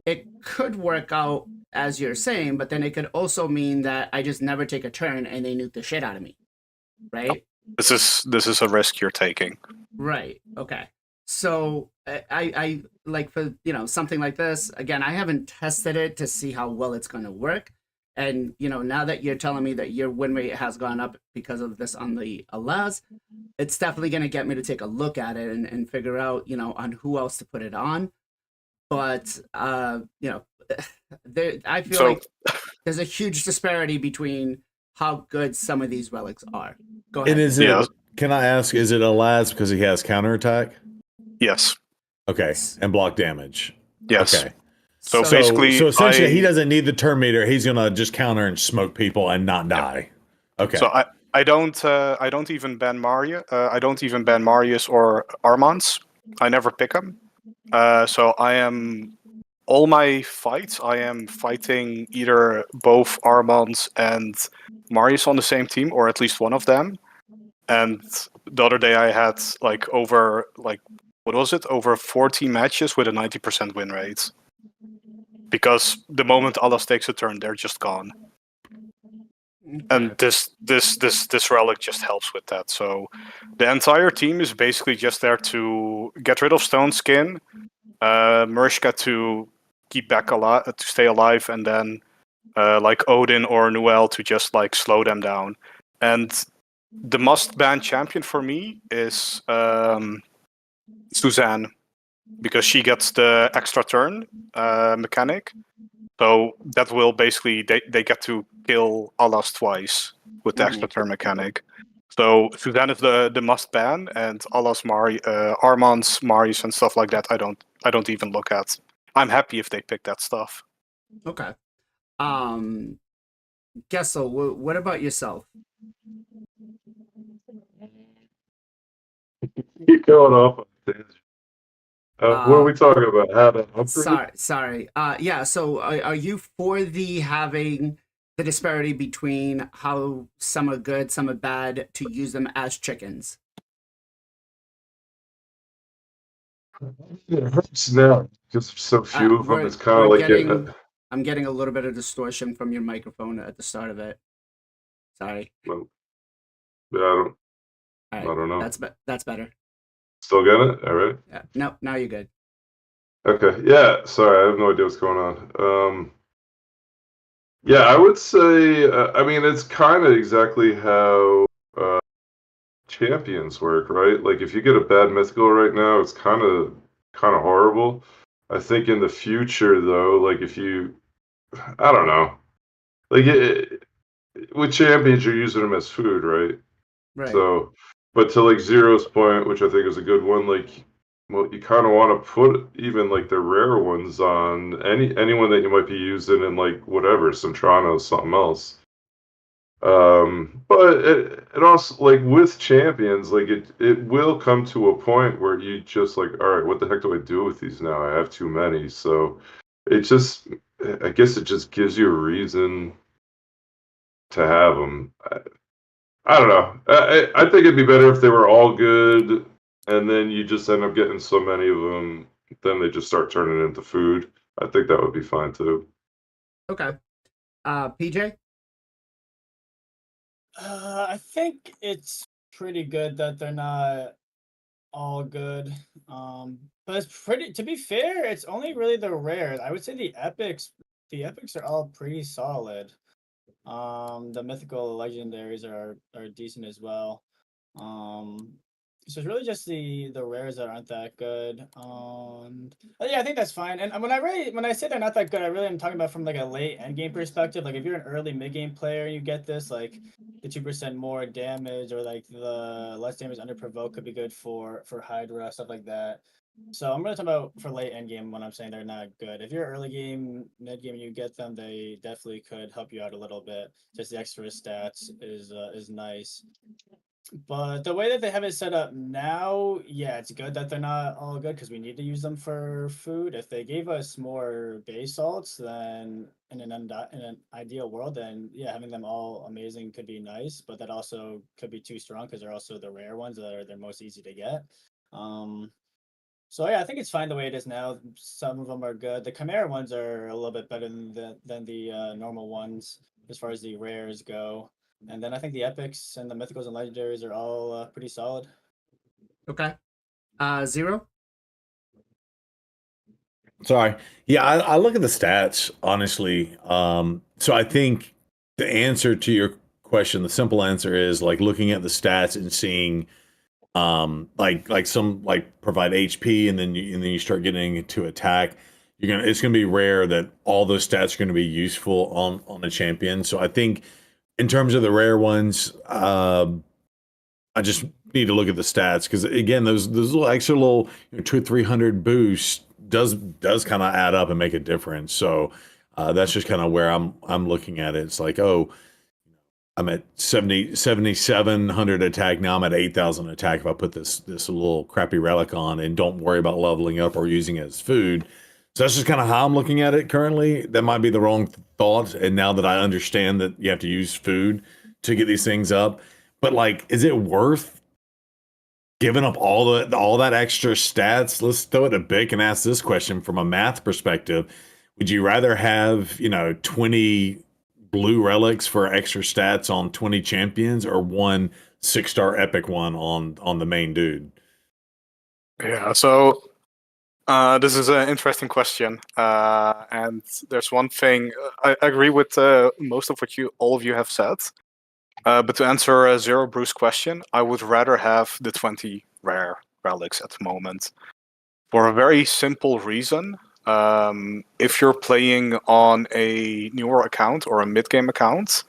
it could work out as you're saying, but then it could also mean that I just never take a turn and they nuke the shit out of me. Right? This is a risk you're taking. Right. Okay. So I like for something like this again. I haven't tested it to see how well it's going to work, and now that you're telling me that your win rate has gone up because of this on the Alaz, it's definitely going to get me to take a look at it and figure out on who else to put it on. But I feel So- like there's a huge disparity between how good some of these relics are. Go ahead. And is Yeah. it? Can I ask? Is it a Laz because he has counterattack? Yes. Okay, and block damage. Yes. Okay. So So, basically, so essentially, he I- doesn't need the turn meter. He's gonna just counter and smoke people and not die. Okay. So I don't even ban Mario. I don't even ban Marius or Armans. I never pick them. So I am all my fights. I am fighting either both Armans and Marius on the same team, or at least one of them. And the other day I had over 40 matches with a 90% win rate. Because the moment Alas takes a turn, they're just gone. And this relic just helps with that. So the entire team is basically just there to get rid of Stone Skin, Murshka to keep back alive, to stay alive, and then Odin or Noel to just slow them down. And the must-ban champion for me is Suzanne, because she gets the extra turn mechanic. So that will basically they get to kill Alas twice with the extra turn mechanic. So Suzanne is the must ban, and Alas, Armand's, Marius, and stuff like that. I don't even look at. I'm happy if they pick that stuff. Okay. Gestal, what about yourself? Keep going off on tangent. What are we talking about? How to upgrade? Sorry. Yeah. So, are you for having the disparity between how some are good, some are bad, to use them as chickens? It hurts now because there's so few of them. It's kind of like I'm getting a little bit of distortion from your microphone at the start of it. Sorry. well, yeah, I All right, don't know. That's better. Still get it? All right. Yeah. No, now you're good. Okay. Yeah. Sorry, I have no idea what's going on. Yeah, I would say. I mean, it's kind of exactly how champions work, right? Like, if you get a bad mythical right now, it's kind of horrible. I think in the future, though, like if you, I don't know, like with champions, you're using them as food, right? Right. So, but to Zero's point, which I think is a good one, well, you kind of want to put even the rare ones on anyone that you might be using in whatever, Centrano, something else. But it also, like, with champions, like, it will come to a point where you just like, all right, what the heck do I do with these now? I have too many. So it just, I guess it just gives you a reason to have them. I don't know. I think it'd be better if they were all good, and then you just end up getting so many of them, then they just start turning into food. I think that would be fine too. Okay. PJ? I think it's pretty good that they're not all good. But it's pretty. To be fair, it's only really the rares. I would say the epics. The epics are all pretty solid. The mythical legendaries are decent as well. So it's really just the rares that aren't that good. But yeah, I think that's fine. And when I say they're not that good, I really am talking about from like a late end game perspective. Like if you're an early mid game player and you get this, like the 2% more damage or like the less damage under provoke could be good for Hydra, stuff like that. So I'm really talking about for late end game when I'm saying they're not good. If you're early game, mid game, and you get them, they definitely could help you out a little bit. Just the extra stats is nice. But the way that they have it set up now, yeah, it's good that they're not all good because we need to use them for food. If they gave us more base salts, then in an ideal world, then yeah, having them all amazing could be nice. But that also could be too strong because they're also the rare ones that are they're most easy to get. So yeah, I think it's fine the way it is now. Some of them are good. The Chimera ones are a little bit better than the normal ones as far as the rares go. And then I think the epics and the mythicals and legendaries are all pretty solid. Okay. Zero? Sorry. Yeah, I look at the stats, honestly. So I think the answer to your question, the simple answer is like looking at the stats and seeing like some like provide HP and then you start getting to attack. It's gonna be rare that all those stats are gonna be useful on a champion. So I think in terms of the rare ones, I just need to look at the stats because again, those little extra little 200-300 boosts does kind of add up and make a difference. So that's just kind of where I'm looking at it. It's like, oh, I'm at 7,700 attack now. I'm at 8,000 attack if I put this little crappy relic on and don't worry about leveling up or using it as food. So that's just kind of how I'm looking at it currently. That might be the wrong thought. And now that I understand that you have to use food to get these things up, but like, is it worth giving up all that extra stats? Let's throw it a bit and ask this question from a math perspective. Would you rather have, 20 blue relics for extra stats on 20 champions or one 6-star epic one on the main dude? Yeah, so this is an interesting question, and there's one thing I agree with most of what all of you have said. But to answer Zero Bruce's question, I would rather have the 20 rare relics at the moment for a very simple reason. If you're playing on a newer account or a mid-game account,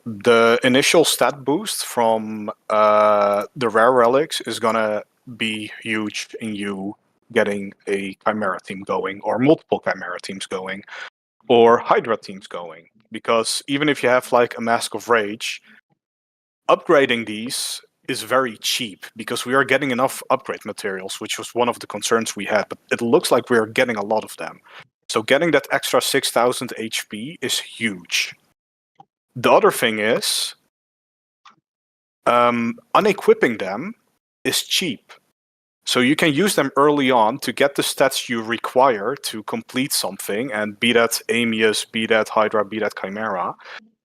the initial stat boost from the rare relics is gonna be huge in you getting a Chimera team going, or multiple Chimera teams going, or Hydra teams going. Because even if you have like a Mask of Rage, upgrading these is very cheap because we are getting enough upgrade materials, which was one of the concerns we had, but it looks like we are getting a lot of them. So getting that extra 6,000 HP is huge. The other thing is, unequipping them is cheap. So you can use them early on to get the stats you require to complete something, and be that Amius, be that Hydra, be that Chimera.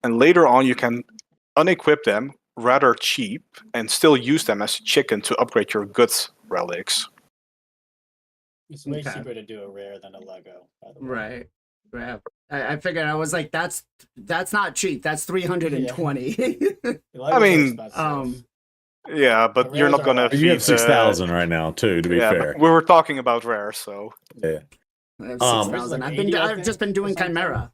And later on you can unequip them rather cheap and still use them as chicken to upgrade your good relics. It's way Okay. cheaper to do a rare than a Lego, by the way. Right. Right. I figured, I was like, that's not cheap. That's 320. The Legos I are mean, expensive. Yeah, but The you're rares not are gonna hard. feed You have 6,000 right now too, to be yeah, fair. but we were talking about rare, so Yeah. I have Um, 6,000. Like I've 80, I I've just been think, doing or something. Chimera.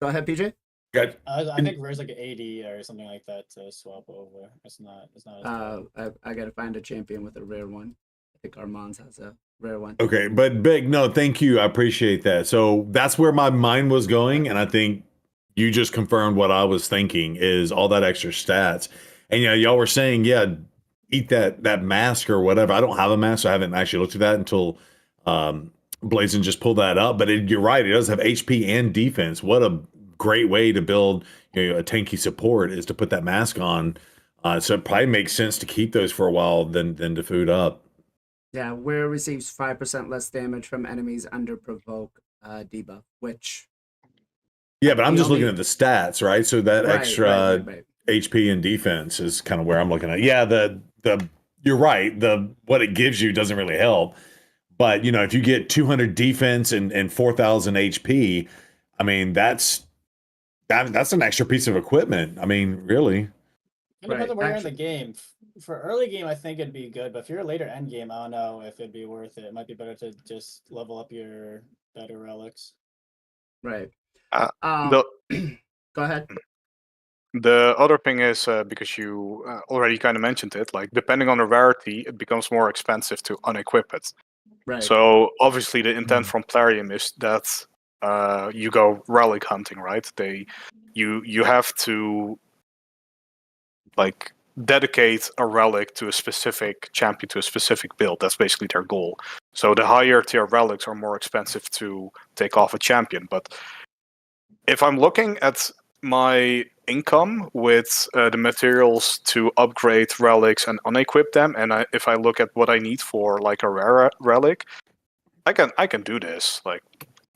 Go ahead, PJ. Got- I think rare's like 80 or something like that to swap over. It's not as bad. I gotta find a champion with a rare one. I think Armand's has a rare one. Okay, but Big, no, thank you. I appreciate that. So that's where my mind was going, and I think you just confirmed what I was thinking is all that extra stats. And y'all were saying, eat that mask or whatever. I don't have a mask, so I haven't actually looked at that until Blazin just pulled that up. But you're right, it does have HP and defense. What a great way to build a tanky support is to put that mask on. So it probably makes sense to keep those for a while than to food up. Yeah, where receives 5% less damage from enemies under provoke debuff, which. Yeah, but I'm just looking at the stats, right? So that extra right. HP and defense is kind of where I'm looking at. Yeah, the you're right. What it gives you doesn't really help. But if you get 200 defense and 4,000 HP, I mean that's an extra piece of equipment. I mean, really. Depends on where you're in the game. For early game, I think it'd be good, but if you're a later end game, I don't know if it'd be worth it. It might be better to just level up your better relics. Right. The Go ahead. The other thing is because you already kind of mentioned it, like depending on the rarity, it becomes more expensive to unequip it. Right. So obviously the intent from Plarium is that you go relic hunting, right? You have to like dedicate a relic to a specific champion, to a specific build. That's basically their goal. So the higher tier relics are more expensive to take off a champion. But if I'm looking at my income with the materials to upgrade relics and unequip them, and if I look at what I need for like a rare relic, I can do this, like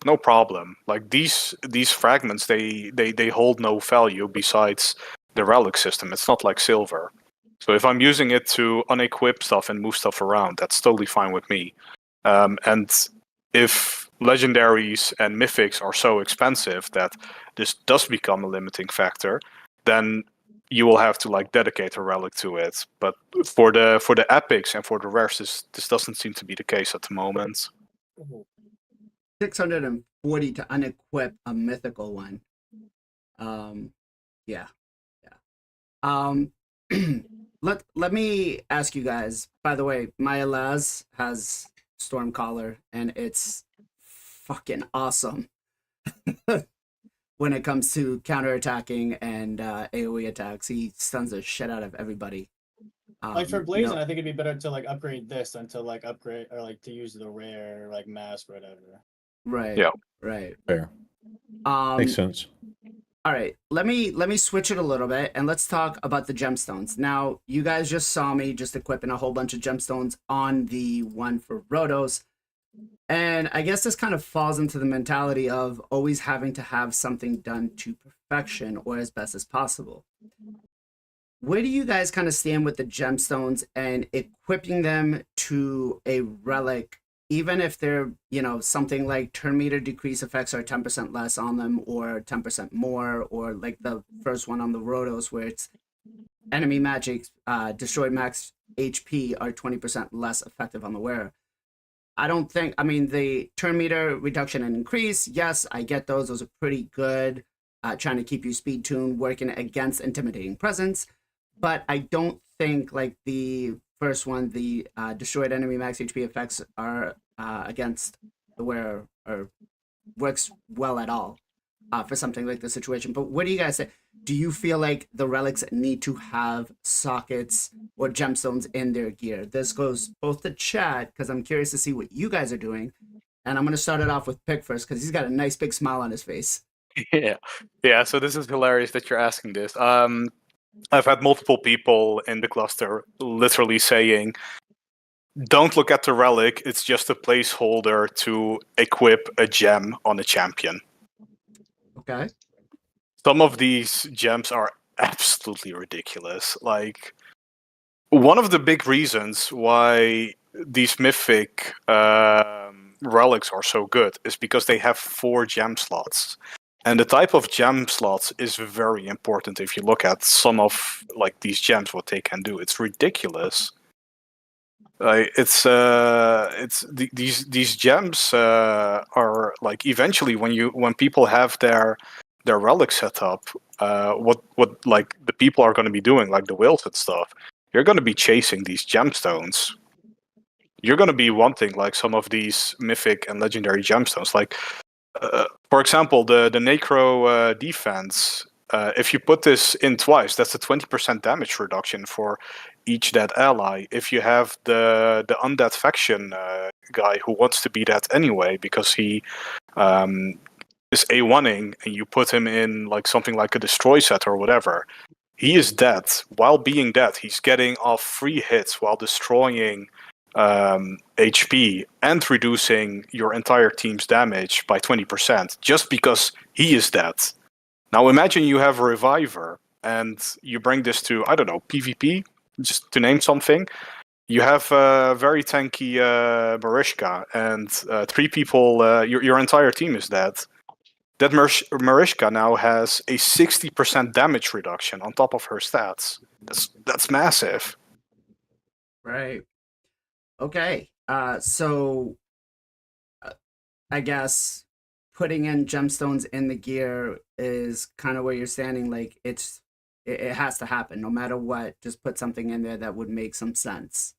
no problem. Like these fragments, they hold no value besides the relic system. It's not like silver. So if I'm using it to unequip stuff and move stuff around, that's totally fine with me. And if legendaries and mythics are so expensive that this does become a limiting factor, then you will have to like dedicate a relic to it. But for the epics and for the rares, this doesn't seem to be the case at the moment. 640 to unequip a mythical one. Yeah. Let me ask you guys. By the way, my Elaz has Stormcaller, and it's fucking awesome when it comes to counterattacking and AoE attacks. He stuns the shit out of everybody. Like for Blazing, I think it'd be better to like upgrade this than to like upgrade or like to use the rare like mask or whatever. Right. Yeah. Right. Fair. Makes sense. All right, let me switch it a little bit and let's talk about the gemstones. Now, you guys just saw me just equipping a whole bunch of gemstones on the one for Rhodos. And I guess this kind of falls into the mentality of always having to have something done to perfection or as best as possible. Where do you guys kind of stand with the gemstones and equipping them to a relic, even if they're, something like turn meter decrease effects are 10% less on them or 10% more, or like the first one on the Rhodos where it's enemy magic, destroyed max HP are 20% less effective on the wearer. The turn meter reduction and increase, yes, I get those. Those are pretty good, trying to keep you speed tuned, working against intimidating presence. But I don't think like the first one, the destroyed enemy max HP effects are against the wearer or works well at all for something like this situation. But what do you guys say? Do you feel like the relics need to have sockets or gemstones in their gear? This goes both to chat, because I'm curious to see what you guys are doing. And I'm going to start it off with Pick first, because he's got a nice big smile on his face. Yeah. So this is hilarious that you're asking this. I've had multiple people in the cluster literally saying, don't look at the relic, it's just a placeholder to equip a gem on a champion. Okay. Some of these gems are absolutely ridiculous. Like, one of the big reasons why these mythic relics are so good is because they have 4 gem slots. And the type of gem slots is very important if you look at some of like these gems, what they can do. It's ridiculous. These gems are like eventually when people have their relic set up, what like the people are going to be doing, like the whales and stuff, you're going to be chasing these gemstones. You're going to be wanting like some of these mythic and legendary gemstones. Like For example, the Necro defense. If you put this in twice, that's a 20% damage reduction for each dead ally. If you have the undead faction guy who wants to be that anyway because he is A1ing and you put him in like something like a destroy set or whatever, he is dead. While being dead, he's getting off free hits while destroying HP and reducing your entire team's damage by 20% just because he is dead. Now imagine you have a reviver and you bring this to, I don't know, PvP, just to name something. You have a very tanky Marishka and 3 people, your entire team is dead. That Marishka now has a 60% damage reduction on top of her stats. That's massive. Right. Okay. So I guess putting in gemstones in the gear is kind of where you're standing. Like it has to happen no matter what. Just put something in there that would make some sense,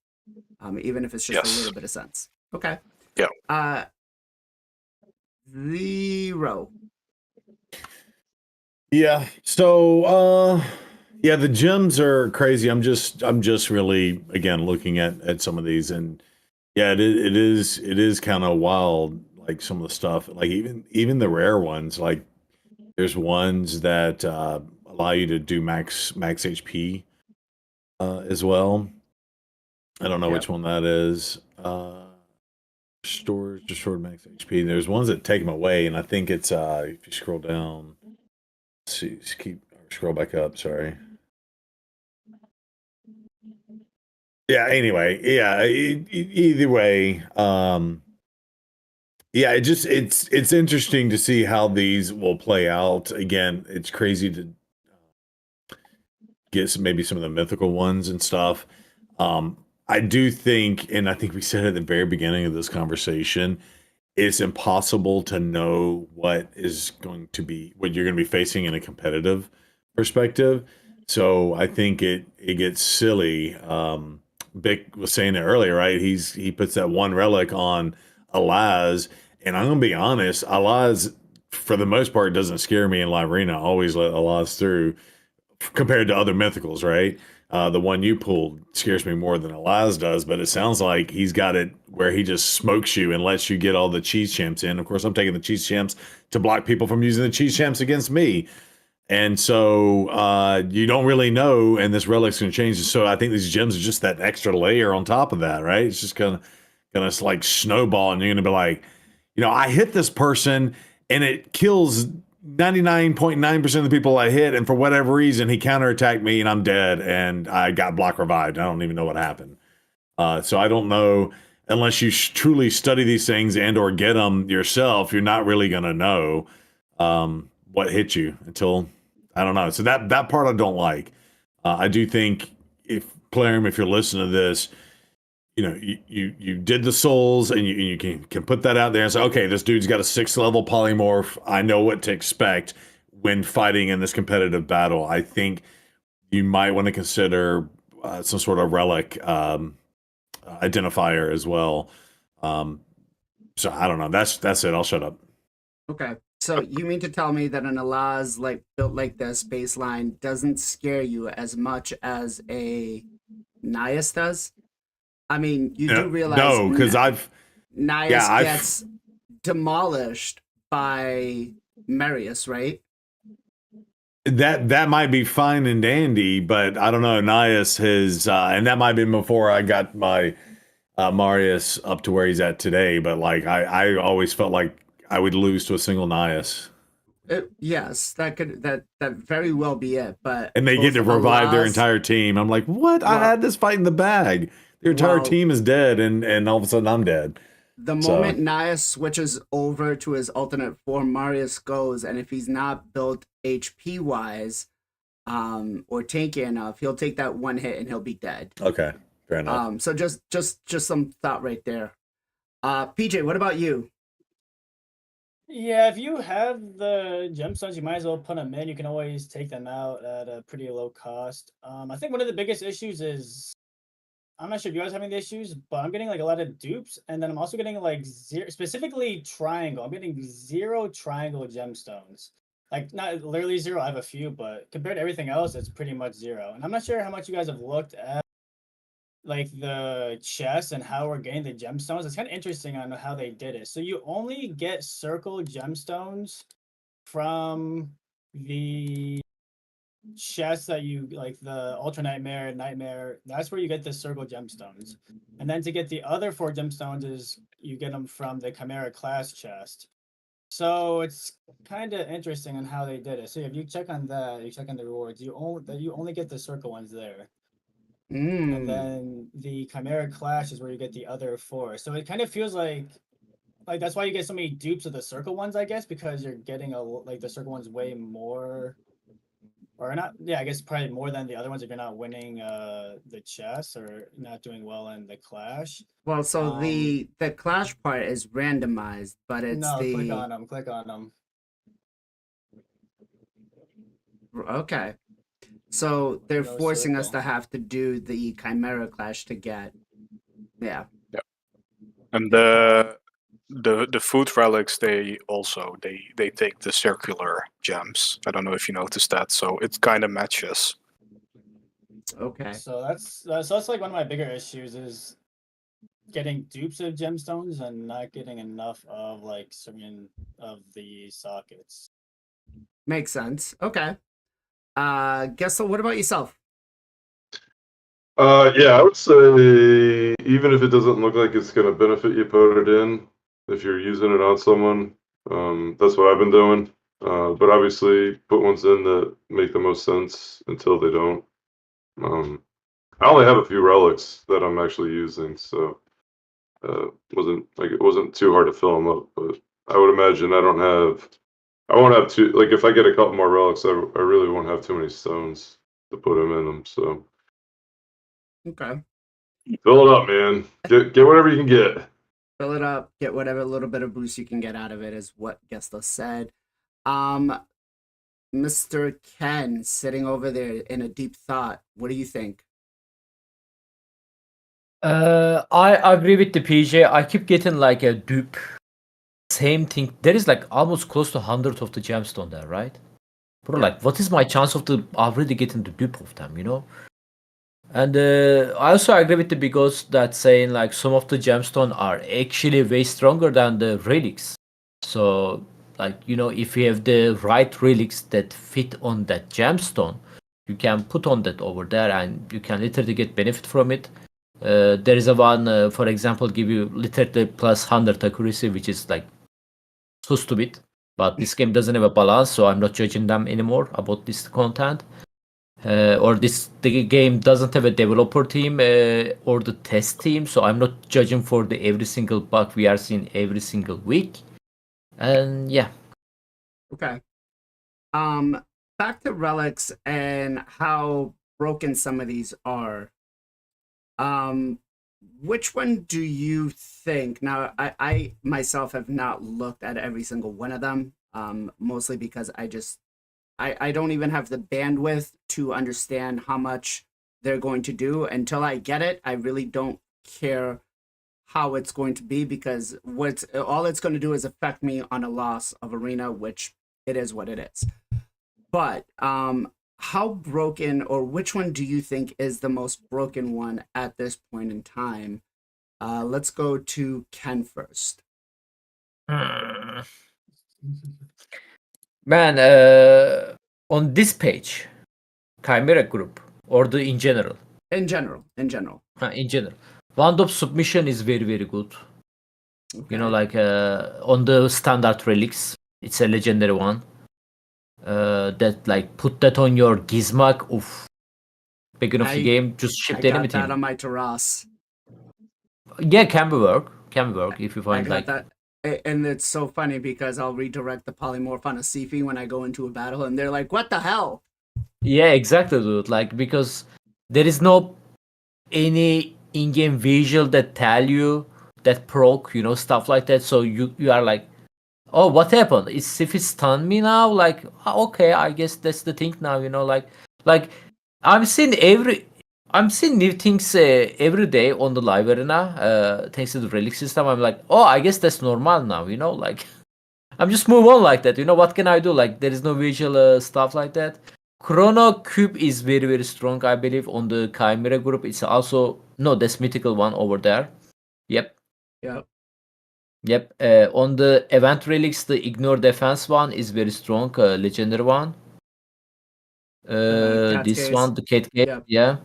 even if it's just a little bit of sense. Okay. Yeah. 0. Yeah. So yeah, the gems are crazy. I'm just really again looking at some of these, and yeah, it is kind of wild. Like some of the stuff, like even the rare ones. Like there's ones that allow you to do max HP as well. I don't know which one that is. Restored max HP. There's ones that take them away, and I think it's if you scroll down. See, scroll back up. Sorry. Yeah. Anyway, yeah. Either way, yeah. It's interesting to see how these will play out. Again, it's crazy to get maybe some of the mythical ones and stuff. I do think, and I think we said at the very beginning of this conversation, it's impossible to know what you're going to be facing in a competitive perspective. So I think it gets silly. Vic was saying it earlier, right? He puts that one relic on Alaz, and I'm gonna be honest, Alaz for the most part doesn't scare me in live arena. I always let Alaz through compared to other mythicals, right? The one you pulled scares me more than Alaz does, but it sounds like he's got it where he just smokes you and lets you get all the cheese champs in. Of course, I'm taking the cheese champs to block people from using the cheese champs against me. And so you don't really know, and this relic's going to change. So I think these gems are just that extra layer on top of that, right? It's just gonna like snowball, and you're gonna be like, I hit this person, and it kills 99.9% of the people I hit, and for whatever reason, he counterattacked me, and I'm dead, and I got block revived. I don't even know what happened. So I don't know, unless you truly study these things and or get them yourself, you're not really gonna know what hit you until, I don't know. So that part I don't like. I do think if you're listening to this, you did the souls, and you can put that out there and say, okay, this dude's got a 6th level polymorph. I know what to expect when fighting in this competitive battle. I think you might want to consider some sort of relic identifier as well. So I don't know. That's it. I'll shut up. Okay. So you mean to tell me that an Alaz built like this baseline doesn't scare you as much as a Nias does? I mean, you do realize no, because Nias gets demolished by Marius, right? That might be fine and dandy, but I don't know. Nias has, and that might have been before I got my Marius up to where he's at today. But like, I always felt like I would lose to a single Nias. Yes, that very well be it. But and they get to revive their entire team. I'm like, what? I had this fight in the bag. Their entire team is dead, and all of a sudden I'm dead. The moment Nias switches over to his alternate form, Marius goes, and if he's not built HP wise, or tanky enough, he'll take that one hit and he'll be dead. Okay, fair enough. So just some thought right there. PJ, what about you? Yeah, if you have the gemstones, you might as well put them in. You can always take them out at a pretty low cost. I think one of the biggest issues is I'm not sure if you guys are having the issues, but I'm getting like a lot of dupes, and then I'm also getting like specifically triangle. I'm getting 0 triangle gemstones. Like not literally 0. I have a few, but compared to everything else, it's pretty much 0. And I'm not sure how much you guys have looked at like the chests and how we're getting the gemstones. It's kind of interesting on how they did it. So you only get circle gemstones from the chests that you like, the ultra nightmare. That's where you get the circle gemstones, and then to get the other 4 gemstones is you get them from the chimera class chest. So it's kind of interesting on how they did it. So if you check on that, you check on the rewards, you only get the circle ones there. And then the chimera clash is where you get the other 4. So it kind of feels like that's why you get so many dupes of the circle ones, I guess, because you're getting like the circle ones way more, or not. Yeah, I guess probably more than the other ones if you're not winning the chess or not doing well in the clash. Well, so the clash part is randomized, but it's no, the click on them. okay. So they're No forcing us circle. to have to do the chimera clash to get. Yeah. And the food relics, they also they take the circular gems. I don't know if you noticed that. So it kind of matches. Okay. So that's like one of my bigger issues is getting dupes of gemstones and not getting enough of like certain of the sockets. Makes sense. Okay. Gestal, what about yourself? Yeah, I would say even if it doesn't look like it's gonna benefit you, put it in. If you're using it on someone, that's what I've been doing. But obviously, put ones in that make the most sense until they don't. I only have a few relics that I'm actually using, so it wasn't too hard to fill them up. But I would imagine I won't have too, like, if I get a couple more relics, I really won't have too many stones to put them in them. So Okay. fill it up, man. Get whatever you can get. Fill it up, get whatever little bit of boost you can get out of it, is what Gestal said. Mr. Ken, sitting over there in a deep thought, what do you think? I agree with the PJ. I keep getting like a dupe. Same thing. There is like almost close to 100 of the gemstone there, right? Bro, Yeah. like, what is my chance of already getting the dupe of them, you know? And I also agree with the Bigos that saying like some of the gemstone are actually way stronger than the relics. So like, you know, if you have the right relics that fit on that gemstone, you can put on that over there and you can literally get benefit from it. There is a one, for example, give you literally plus 100 accuracy, which is like so stupid. But this game doesn't have a balance, so I'm not judging them anymore about this content. The game doesn't have a developer team or the test team, so I'm not judging for the every single bug we are seeing every single week. And yeah. Okay. Back to relics and how broken some of these are. Which one do you think? Now, I myself have not looked at every single one of them, mostly because I don't even have the bandwidth to understand how much they're going to do. Until I get it, I really don't care how it's going to be, because all it's going to do is affect me on a loss of arena, which it is what it is. But how broken, or which one do you think is the most broken one at this point in time? Let's go to Ken first. Man, on this page, Chimera Group, or in general? In general. In general. Wand of Submission is very, very good. Okay. You know, like on the standard relics, it's a legendary one. That like put that on your Gizmak. Oof. Beginning of the game, just ship the enemy I got that team. on my Taras. Yeah, can be work if you find like that. And it's so funny because I'll redirect the polymorph on a Sifi when I go into a battle, and they're like, "What the hell?" Yeah, exactly, dude. Like, because there is no any in-game visual that tell you that proc, you know, stuff like that. So you are like, oh, what happened? If it stunned me now, like, okay, I guess that's the thing now, you know, like I'm seeing I'm seeing new things every day on the live arena. Thanks to the relic system, I'm like, oh, I guess that's normal now. Like I'm just move on like that. What can I do? Like there is no visual stuff like that. Chrono Cube is very very strong, I believe, on the Chimera group. It's also no, that's mythical one over there. Yep. Yep. Yep. On the event relics, the ignore defense one is very strong, legendary one. Cat's This case. one, the Cat Gate, Yep. yeah.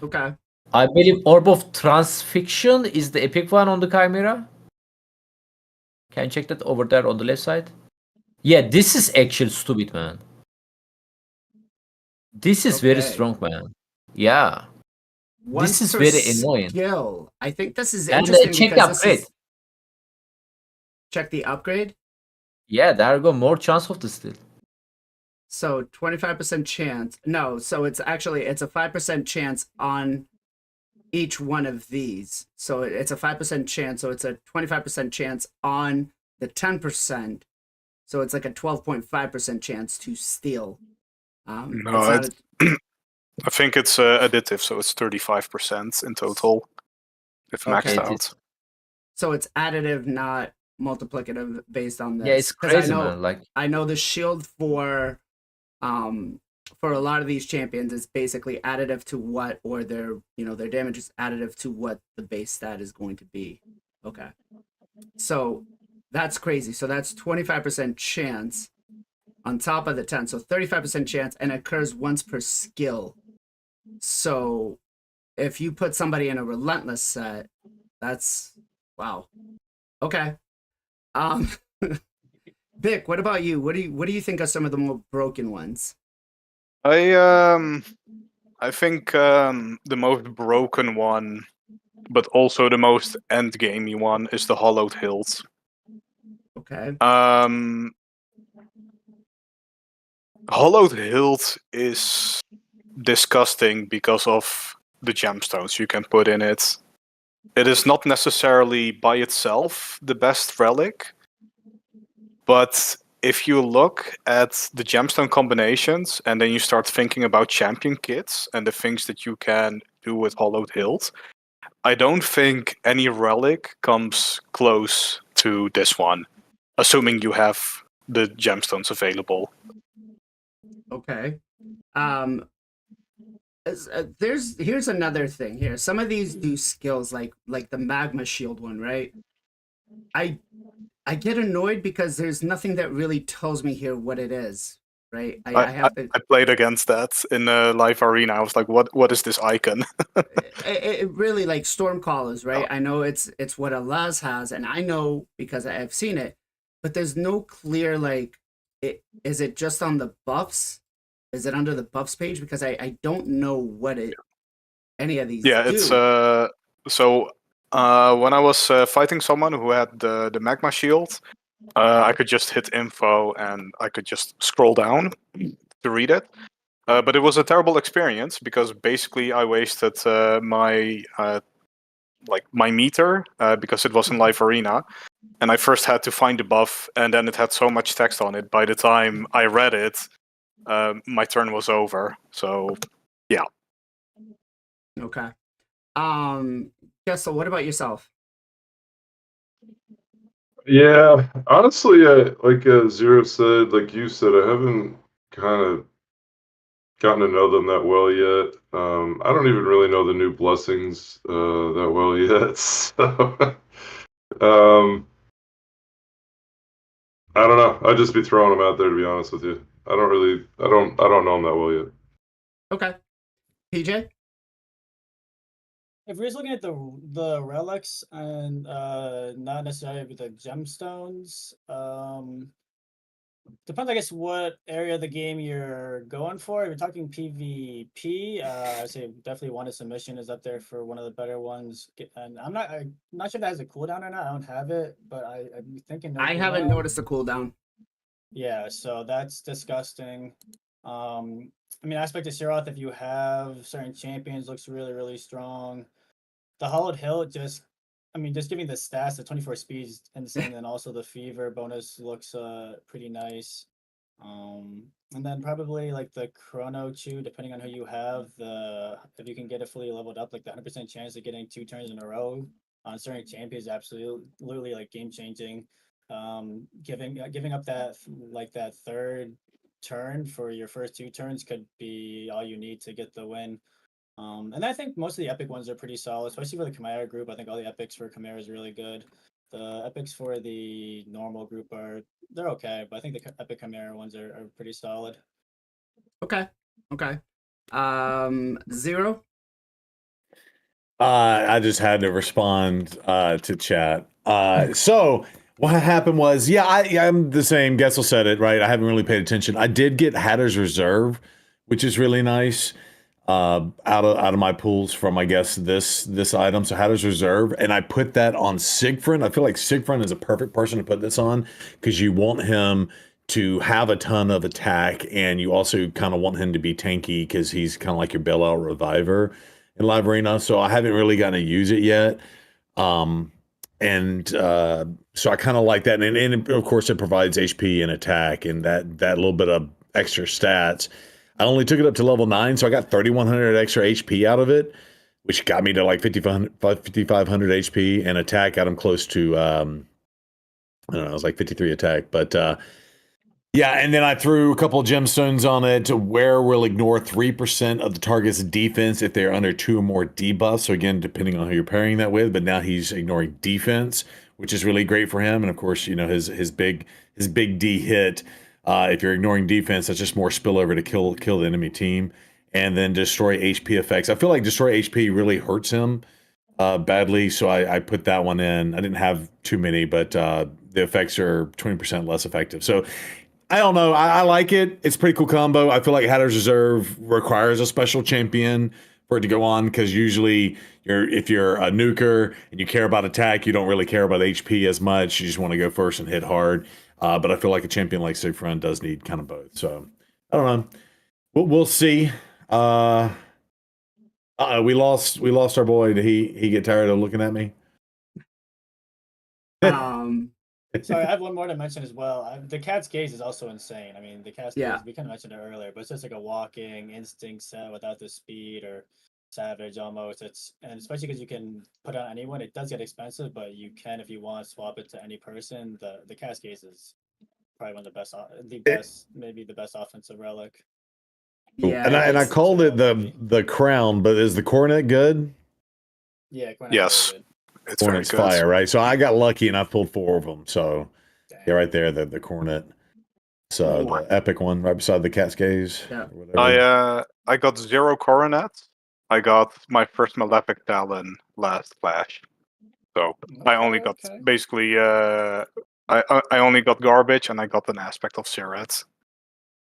Okay. I believe Orb of Transfixion is the epic one on the Chimera. Can you check that over there on the left side? Yeah, this is actually stupid, man. This is very Okay. strong, man. Yeah. Once is per very annoying. skill. I think this is And interesting check the because this upgrade. is check the upgrade. Yeah, there you go. More chance of the steal. So 25% chance. No, so it's a 5% chance on each one of these. So it's a 5% chance. So it's a 25% chance on the 10%. So it's like a 12.5% chance to steal. No, it's not I think it's additive, so it's 35% in total if maxed Okay. out. so it's additive, not multiplicative based on this. Yeah, it's 'Cause I crazy, know man. Like, I know the shield for a lot of these champions is basically additive to what, or their damage is additive to what the base stat is going to be. Okay. So that's crazy. So that's 25% chance on top of the 10. So 35% chance, and it occurs once per skill. So if you put somebody in a relentless set, that's wow. Okay. Vic, what about you? What do you think are some of the more broken ones? I think the most broken one, but also the most endgamey one, is the Hollowed Hilt. Okay. Hollowed Hilt is disgusting because of the gemstones you can put in it. It is not necessarily by itself the best relic, but if you look at the gemstone combinations and then you start thinking about champion kits and the things that you can do with Hollowed Hilt, I don't think any relic comes close to this one, assuming you have the gemstones available. Okay. Here's another thing here. Some of these do skills like the magma shield one, right? I get annoyed because there's nothing that really tells me here what it is, right? I have to. I played against that in a live arena. I was like, what is this icon? It really, like Stormcallers, right? I know it's what Alaz has, and I know because I've seen it, but there's no clear is it just on the buffs? Is it under the buffs page? Because I don't know what any of these Yeah, do. it's so when I was fighting someone who had the magma shield, I could just hit info and I could just scroll down to read it. But it was a terrible experience because basically I wasted my meter because it was in live arena, and I first had to find the buff, and then it had so much text on it. By the time I read it, my turn was over. So yeah. Okay. Gestal, what about yourself? Yeah, honestly, like Zero said, like you said, I haven't kind of gotten to know them that well yet. I don't even really know the new blessings that well yet. So, I don't know. I'd just be throwing them out there to be honest with you. I don't know them that well yet. Okay. PJ? If we're just looking at the relics and not necessarily with the gemstones, depends, I guess, what area of the game you're going for. If you're talking PvP, I'd say definitely One Submission is up there for one of the better ones. And I'm not sure if that has a cooldown or not. I don't have it, but I'm thinking no I haven't cooldown. noticed a cooldown. Yeah, so that's disgusting. I mean, Aspect of Siroth, if you have certain champions, looks really, really strong. The Hollowed Hilt just giving the stats, the 24 speeds insane, and also the fever bonus looks pretty nice. And then probably like the Chrono Chew, depending on who you have, if you can get it fully leveled up, like the 100% chance of getting 2 turns in a row on certain champions, absolutely like game changing. Giving up that third turn for your first 2 turns could be all you need to get the win. And I think most of the epic ones are pretty solid, especially for the Chimera group. I think all the epics for Chimera is really good. The epics for the normal group they're okay, but I think the epic Chimera ones are pretty solid. Okay. Zero. I just had to respond to chat. So what happened was, I'm the same. Gessel said it right. I haven't really paid attention. I did get Hatter's Reserve, which is really nice. Out of my pools from, I guess, this item. So Hatter's Reserve, and I put that on Sigfrin. I feel like Sigfrin is a perfect person to put this on because you want him to have a ton of attack, and you also kind of want him to be tanky because he's kind of like your bailout reviver in Live Arena. So I haven't really gotten to use it yet. So I kind of like that, and of course it provides HP and attack and that little bit of extra stats. I only took it up to level 9, so I got 3,100 extra HP out of it, which got me to like 5,500 HP, and attack got him close to, I don't know, it was like 53 attack. But yeah, and then I threw a couple of gemstones on it where we'll ignore 3% of the target's defense if they're under 2 or more debuffs. So again, depending on who you're pairing that with, but now he's ignoring defense, which is really great for him. And of course, you know, his big D hit. If you're ignoring defense, that's just more spillover to kill the enemy team. And then destroy HP effects. I feel like destroy HP really hurts him badly, so I put that one in. I didn't have too many, but the effects are 20% less effective. So I don't know. I like it. It's a pretty cool combo. I feel like Hatter's Reserve requires a special champion for it to go on, because usually if you're a nuker and you care about attack, you don't really care about HP as much. You just want to go first and hit hard. But I feel like a champion like Sigfrin does need kind of both. So I don't know. We'll see. We lost our boy. Did he get tired of looking at me? Sorry, I have one more to mention as well. The Cat's Gaze is also insane. I mean, the Cat's Gaze, we kind of mentioned it earlier, but it's just like a walking instinct set without the speed or savage almost. And especially because you can put on anyone, it does get expensive, but you can, if you want, swap it to any person. The Cat's Gaze is probably one of the best, maybe the best offensive relic. Yeah, and I called it the crown, but is the coronet good? Yeah, Coronet's Yes. really good. It's very Coronet's good. fire, right? So I got lucky and I pulled 4 of them. So yeah, right there, the coronet. So the epic one right beside the Cat's Gaze. Yeah. I got 0 coronets. I got my first Malefic Talon last Clash. So I only got basically I only got garbage, and I got an aspect of Sirat.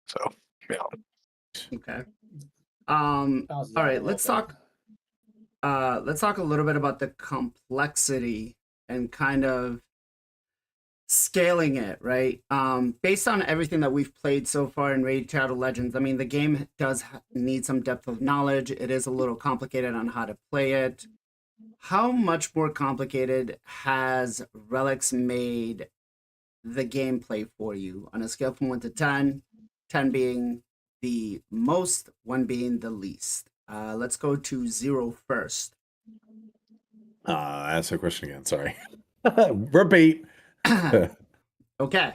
So yeah. Okay. All right, let's talk a little bit about the complexity and kind of scaling it, right? Based on everything that we've played so far in Raid Shadow Legends, I mean, the game does need some depth of knowledge. It is a little complicated on how to play it. How much more complicated has Relics made the gameplay for you on a scale from 1 to 10, 10 being the most, 1 being the least? Let's go to 0 first. Ask the question again. Sorry. Repeat. Okay.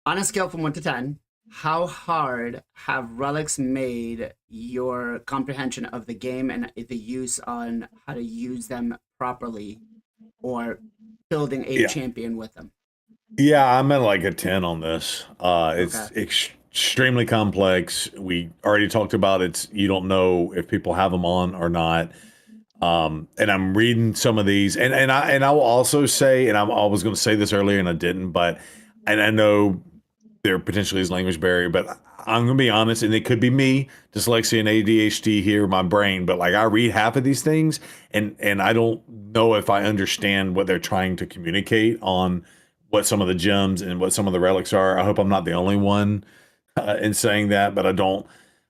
On a scale from 1 to 10, how hard have Relics made your comprehension of the game and the use on how to use them properly, or building a champion with them? Yeah, I'm at like a 10 on this. It's extremely complex. We already talked about it. You don't know if people have them on or not. And I'm reading some of these, and I will also say, and I was going to say this earlier and I didn't, and I know there potentially is language barrier, but I'm going to be honest, and it could be me, dyslexia and ADHD here, my brain, but like I read half of these things and I don't know if I understand what they're trying to communicate on what some of the gems and what some of the relics are. I hope I'm not the only one in saying that, but I don't.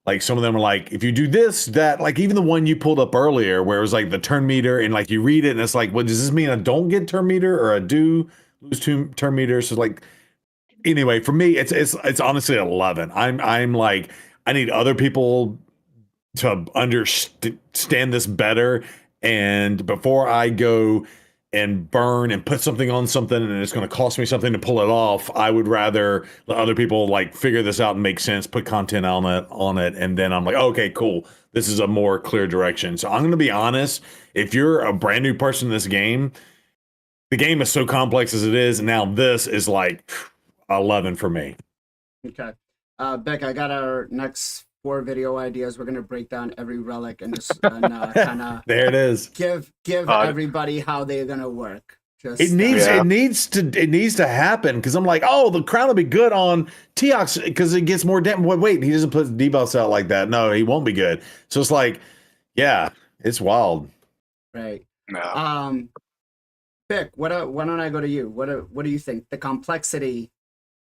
Like some of them are like, if you do this, that, like even the one you pulled up earlier where it was like the turn meter, and like you read it and it's like, what does this mean? I don't get turn meter or I do lose turn meter? So like anyway, for me, it's honestly 11. I'm like, I need other people to understand this better, and before I go and burn and put something on something and it's going to cost me something to pull it off, I would rather let other people like figure this out and make sense, put content on it, and then I'm like, okay, cool, this is a more clear direction. So I'm going to be honest, if you're a brand new person in this game, the game is so complex as it is, and now this is like 11 for me. Okay. Beck, I got our next 4 video ideas. We're gonna break down every relic and just kind of There it is. give everybody how they're gonna work. Just It needs Yeah. it needs to happen, because I'm like, oh, the crown will be good on Teox because it gets more damage. Wait, he doesn't put debuffs out like that. No, he won't be good. So it's like, yeah, it's wild. right. Yeah. Beck, why don't I go to you? What do you think? The complexity.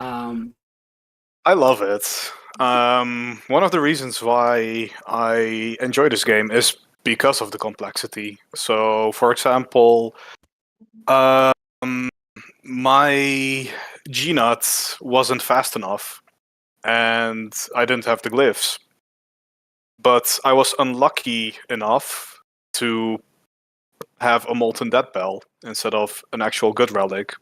I love it. One of the reasons why I enjoy this game is because of the complexity. So, for example, my G-Nut wasn't fast enough, and I didn't have the glyphs. But I was unlucky enough to have a Molten Dead Bell instead of an actual good relic.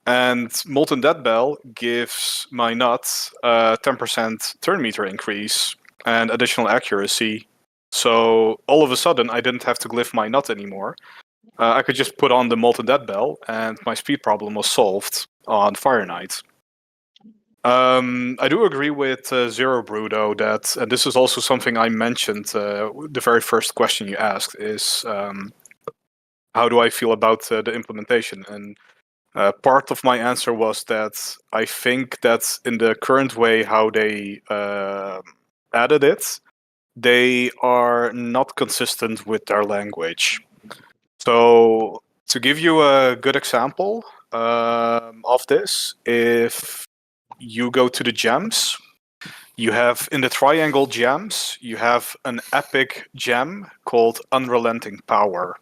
And Molten Dead Bell gives my nuts 10% turn meter increase and additional accuracy. So all of a sudden, I didn't have to glyph my nut anymore. I could just put on the Molten Dead Bell, and my speed problem was solved on Fire Knight. I do agree with Zero Brew, though, that, and this is also something I mentioned, the very first question you asked is, how do I feel about the implementation? And part of my answer was that I think that in the current way how they added it, they are not consistent with their language. So to give you a good example of this, if you go to the gems, you have in the triangle gems, you have an epic gem called Unrelenting Power.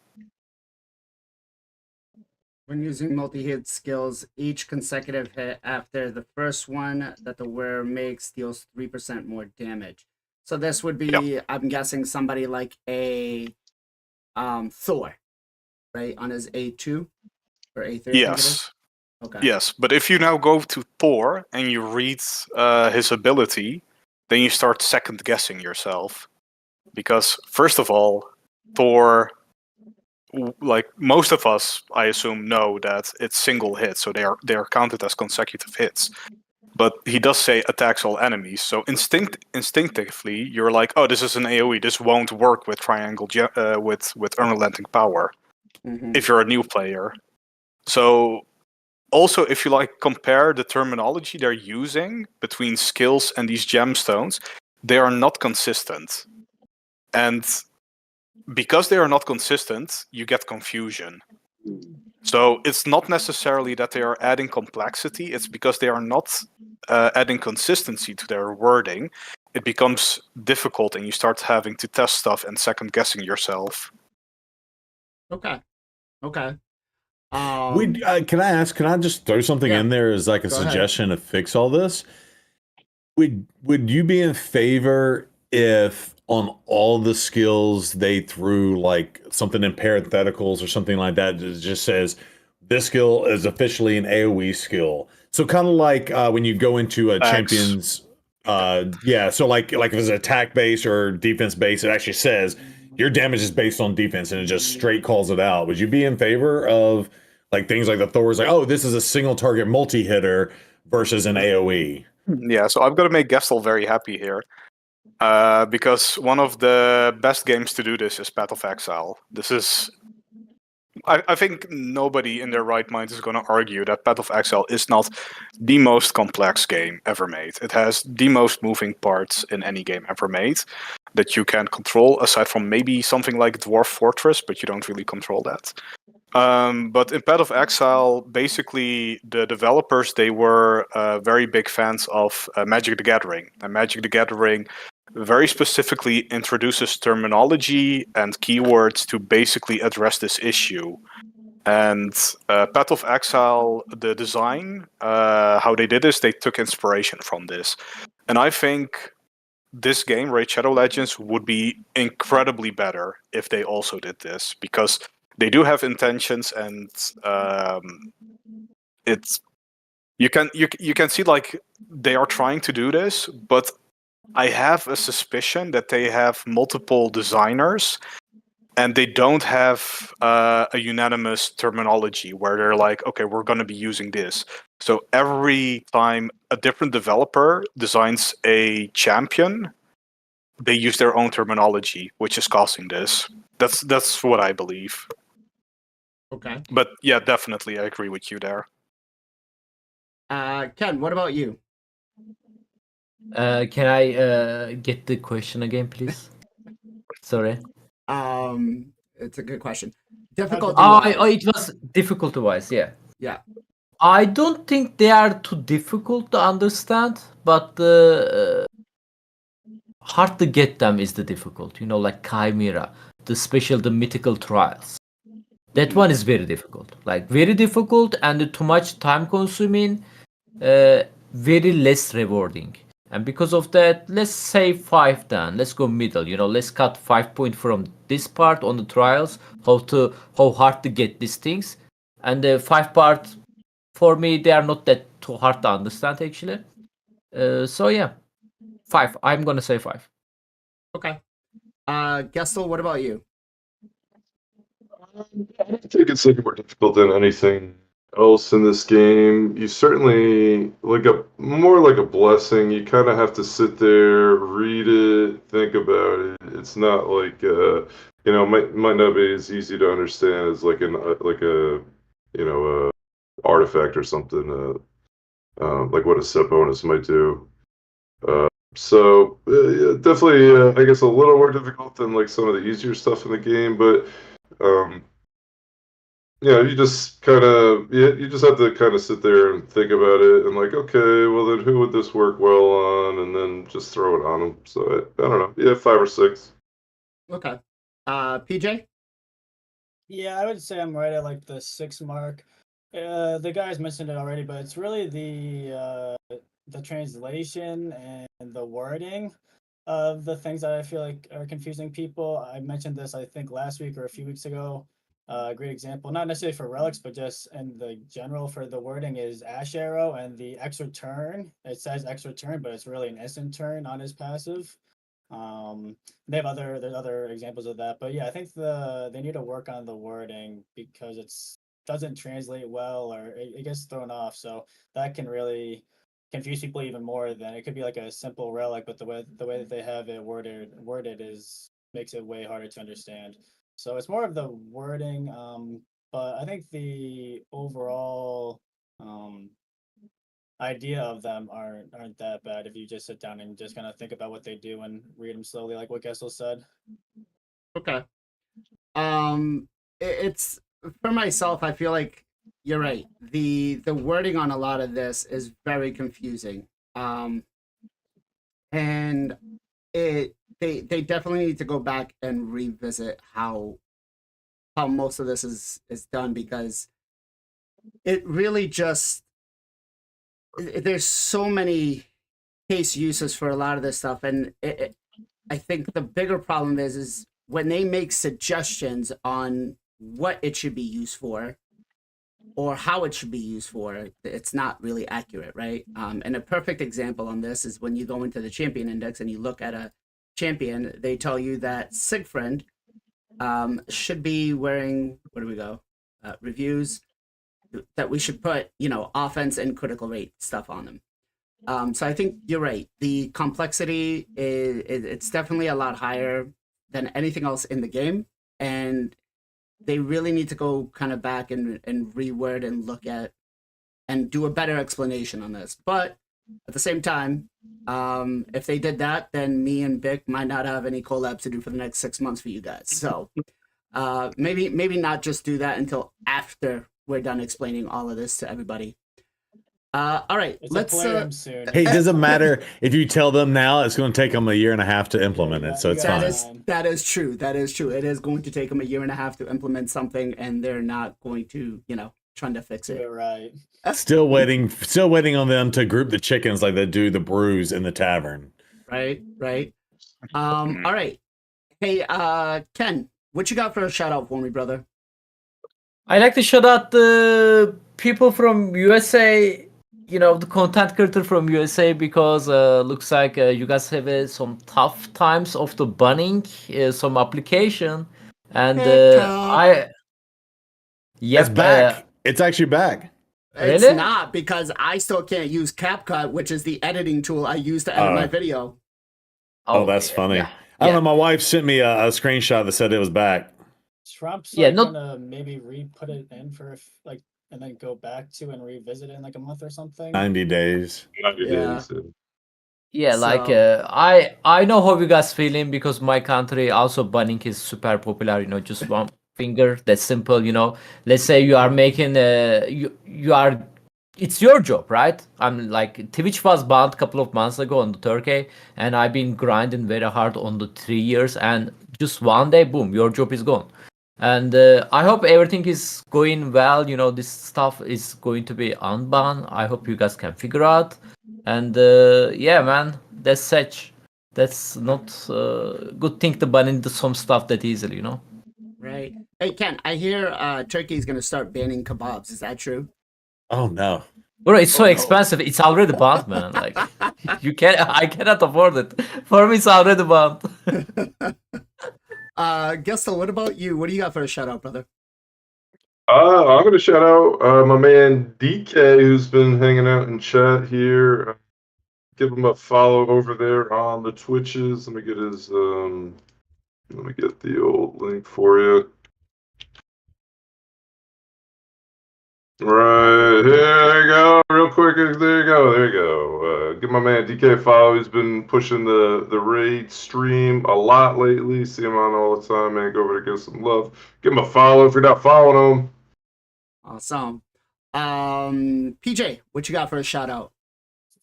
When using multi-hit skills, each consecutive hit after the first one that the wearer makes deals 3% more damage. So this would be, I'm guessing, somebody like a Thor, right? On his A2 or A3. I think it is? Yes. Okay. Yes, but if you now go to Thor and you read his ability, then you start second guessing yourself. Because first of all, Thor, like most of us, I assume, know that it's single hit, so they are counted as consecutive hits. But he does say attacks all enemies, so instinctively you're like, oh, this is an AOE. This won't work with triangle with unrelenting power. Mhm. If you're a new player. So also, if you like compare the terminology they're using between skills and these gemstones, they are not consistent. And because they are not consistent, you get confusion. So it's not necessarily that they are adding complexity, it's because they are not adding consistency to their wording. It becomes difficult and you start having to test stuff and second guessing yourself. Okay. Okay. Can I just throw something Yeah. in there as like a Go ahead. suggestion to fix all this? Would you be in favor if on all the skills they threw like something in parentheticals or something like that that just says this skill is officially an AoE skill? So kind of like when you go into a Facts. champion's yeah, so like if it's attack base or defense base, it actually says your damage is based on defense and it just straight calls it out. Would you be in favor of like things like the Thor's like, oh, this is a single target multi-hitter versus an AoE? Yeah, so I've got to make Gestal very happy here. Because one of the best games to do this is Path of Exile. This is... I think nobody in their right mind is going to argue that Path of Exile is not the most complex game ever made. It has the most moving parts in any game ever made that you can control, aside from maybe something like Dwarf Fortress, but you don't really control that. But in Path of Exile, basically the developers, they were very big fans of Magic the Gathering. And Magic the Gathering very specifically introduces terminology and keywords to basically address this issue. And Path of Exile, the design, how they did this, they took inspiration from this. And I think this game, Raid Shadow Legends, would be incredibly better if they also did this, because they do have intentions, and it's you can see like they are trying to do this, but I have a suspicion that they have multiple designers and they don't have a unanimous terminology where they're like, okay, we're going to be using this. So every time a different developer designs a champion, they use their own terminology, which is causing this. That's what I believe. Okay. But yeah, definitely, I agree with you there. Ken, what about you? Can I get the question again, please? Sorry. It's a good question. Difficulty. It was difficulty-wise, yeah. Yeah. I don't think they are too difficult to understand, but hard to get them is the difficult. You know, like Chimera, the mythical trials. That one is very difficult. Like very difficult and too much time consuming, very less rewarding. And because of that, let's say 5 then. Let's go middle. You know, let's cut 5 points from this part on the trials, how hard to get these things. And the 5 part, for me, they are not that too hard to understand actually. So yeah, 5. I'm gonna say 5. Okay. Gestal, what about you? I don't think it's like more difficult than anything else in this game. You certainly more like a blessing. You kind of have to sit there, read it, think about it. It's not like might not be as easy to understand as like a artifact or something. Like what a set bonus might do. So yeah, definitely, I guess a little more difficult than like some of the easier stuff in the game, but. You just you just have to kind of sit there and think about it and like, okay, well then who would this work well on, and then just throw it on them. So I don't know, yeah, 5 or 6. Okay. PJ? Yeah, I would say I'm right at like the 6 mark. The guys mentioned it already, but it's really the translation and the wording of the things that I feel like are confusing people. I mentioned this, I think, last week or a few weeks ago. A great example, not necessarily for relics, but just in the general for the wording is Ash Arrow and the extra turn. It says extra turn, but it's really an instant turn on his passive. There's other examples of that, but yeah, I think they need to work on the wording because it's doesn't translate well or it gets thrown off. So that can really confuse people even more than it could be like a simple relic, but the way that they have it worded is makes it way harder to understand. So it's more of the wording, but I think the overall idea of them aren't that bad if you just sit down and just kind of think about what they do and read them slowly, like what Gessel said. Okay. It's for myself, I feel like you're right. The wording on a lot of this is very confusing. And they definitely need to go back and revisit how most of this is done, because it really just there's so many case uses for a lot of this stuff, and I think the bigger problem is when they make suggestions on what it should be used for or how it should be used for, it's not really accurate, right? And a perfect example on this is when you go into the champion index and you look at a champion, they tell you that Sigfried should be wearing, where do we go? Reviews that we should put, offense and critical rate stuff on them. So I think you're right. The complexity it's definitely a lot higher than anything else in the game, and they really need to go kind of back and reword and look at and do a better explanation on this. But at the same time, if they did that, then me and Vic might not have any collabs to do for the next 6 months for you guys. So maybe not just do that until after we're done explaining all of this to everybody. All right, It's let's. a Plarium soon. Hey, it doesn't matter if you tell them now. It's going to take them a year and a half to implement you it, got- so you it's got fine. time. That is true. That is true. It is going to take them a year and a half to implement something, and they're not going to, trying to fix it. You're right. Still waiting on them to group the chickens like they do the brews in the tavern. Right, right. Mm. All right. Hey, Ken, what you got for a shout out for me, brother? I like to shout out the people from USA, the content creator from USA, because looks like you guys have some tough times of the banning some application, and TikTok. It's back. It's actually back. It's Really? not, because I still can't use CapCut, which is the editing tool I use to edit my video. Oh, that's funny. yeah, I don't yeah. know. My wife sent me a screenshot that said it was back. Trump's Yeah, like not- gonna maybe re-put it in for and then go back to and revisit it in like a month or something. 90 days. 90 Yeah. days. Yeah, like So- I know how you guys feeling, because my country also banning is super popular. Just one finger. That's simple. Let's say you are making you are. It's your job, right? I'm like Twitch was banned a couple of months ago on the Turkey, and I've been grinding very hard on the 3 years, and just one day, boom, your job is gone. And I hope everything is going well. This stuff is going to be unbanned. I hope you guys can figure out. And yeah, man, that's such. That's not good thing to ban into some stuff that easily, Right. Hey, Ken, I hear Turkey's going to start banning kebabs. Is that true? Oh no. Bro, it's so Oh, no. expensive. It's already banned, man. Like I cannot afford it. For me, it's already banned. Gestal, what about you? What do you got for a shout out, brother? I'm going to shout out my man DK, who's been hanging out in chat here. Give him a follow over there on the Twitches. Let me get his let me get the old link for you. Right here, there you go. Real quick, there you go. There you go. Give my man DK a follow. He's been pushing the raid stream a lot lately. See him on all the time, man. Go over there, give some love. Give him a follow if you're not following him. Awesome. PJ, what you got for a shout out?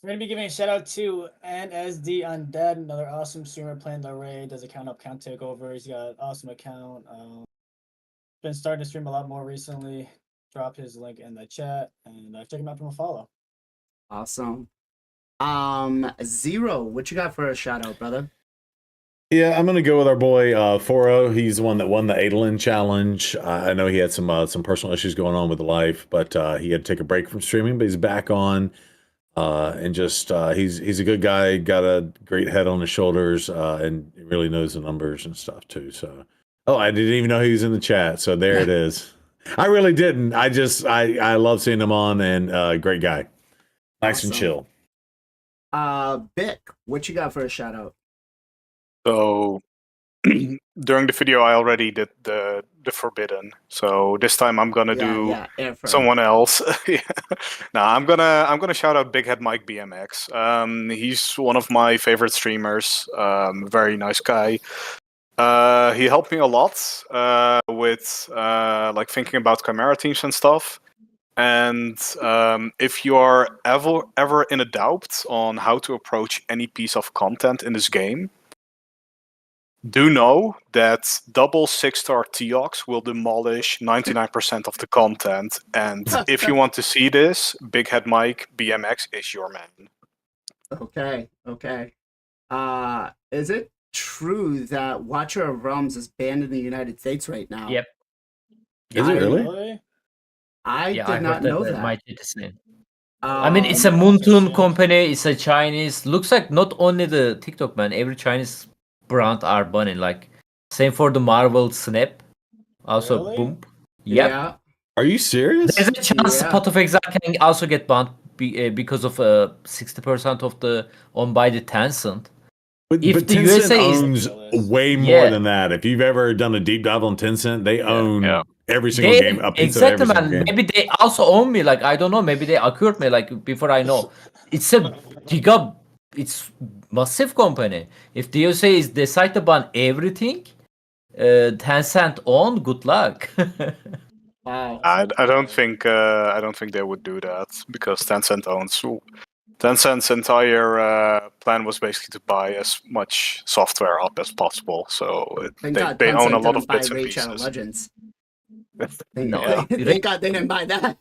We're gonna be giving a shout out to NSD Undead, another awesome streamer playing the raid. Does account takeover. He's got an awesome account. Been starting to stream a lot more recently. Drop his link in the chat and check him out from a follow. Awesome. Zero, what you got for a shout out, brother? Yeah, I'm gonna go with our boy Foro. He's the one that won the Adolin challenge. I know he had some personal issues going on with life, but he had to take a break from streaming. But he's back on, and just he's a good guy. Got a great head on his shoulders, and he really knows the numbers and stuff too. So, I didn't even know he was in the chat. So there it is. I really didn't. I love seeing him on, and great guy, nice and Awesome. chill. Bick, what you got for a shout out? So during the video, I already did the forbidden. So this time I'm gonna do Air Firm. someone else. Yeah. Now I'm gonna shout out Big Head Mike BMX. He's one of my favorite streamers. Very nice guy. He helped me a lot with like thinking about Chimera teams and stuff. And if you are ever in a doubt on how to approach any piece of content in this game, do know that double 6-star Teox will demolish 99% of the content. And if you want to see this, Big Head Mike BMX is your man. Okay. Is it true that Watcher of Realms is banned in the United States right now? Yep. Is it really? I Yeah, did I not heard know that. that. Might be the same. I mean, it's a Um, Moontoon company. It's a Chinese. Looks like not only the TikTok man. Every Chinese brand are banning. Like same for the Marvel Snap. Also, Really? boom. Yep. Yeah. Are you serious? There's a chance Yeah. Pot of Exile can also get banned because of 60% of the owned by the Tencent. But, If but the Tencent USA is- owns way more Yeah. than that. If you've ever done a deep dive on Tencent, they own Yeah. every single game, a piece exactly, of every single man. game. Maybe they also own me. Like I don't know. Maybe they acquired me. Like before I know, it's a giga. It's massive company. If the USA is decide to ban everything, Tencent own. Good luck. Wow. I don't think they would do that because Tencent's entire plan was basically to buy as much software up as possible. So Thank God they own a Tencent lot of didn't buy bits and Raid Shadow pieces. Legends. No. Thank God they didn't buy that.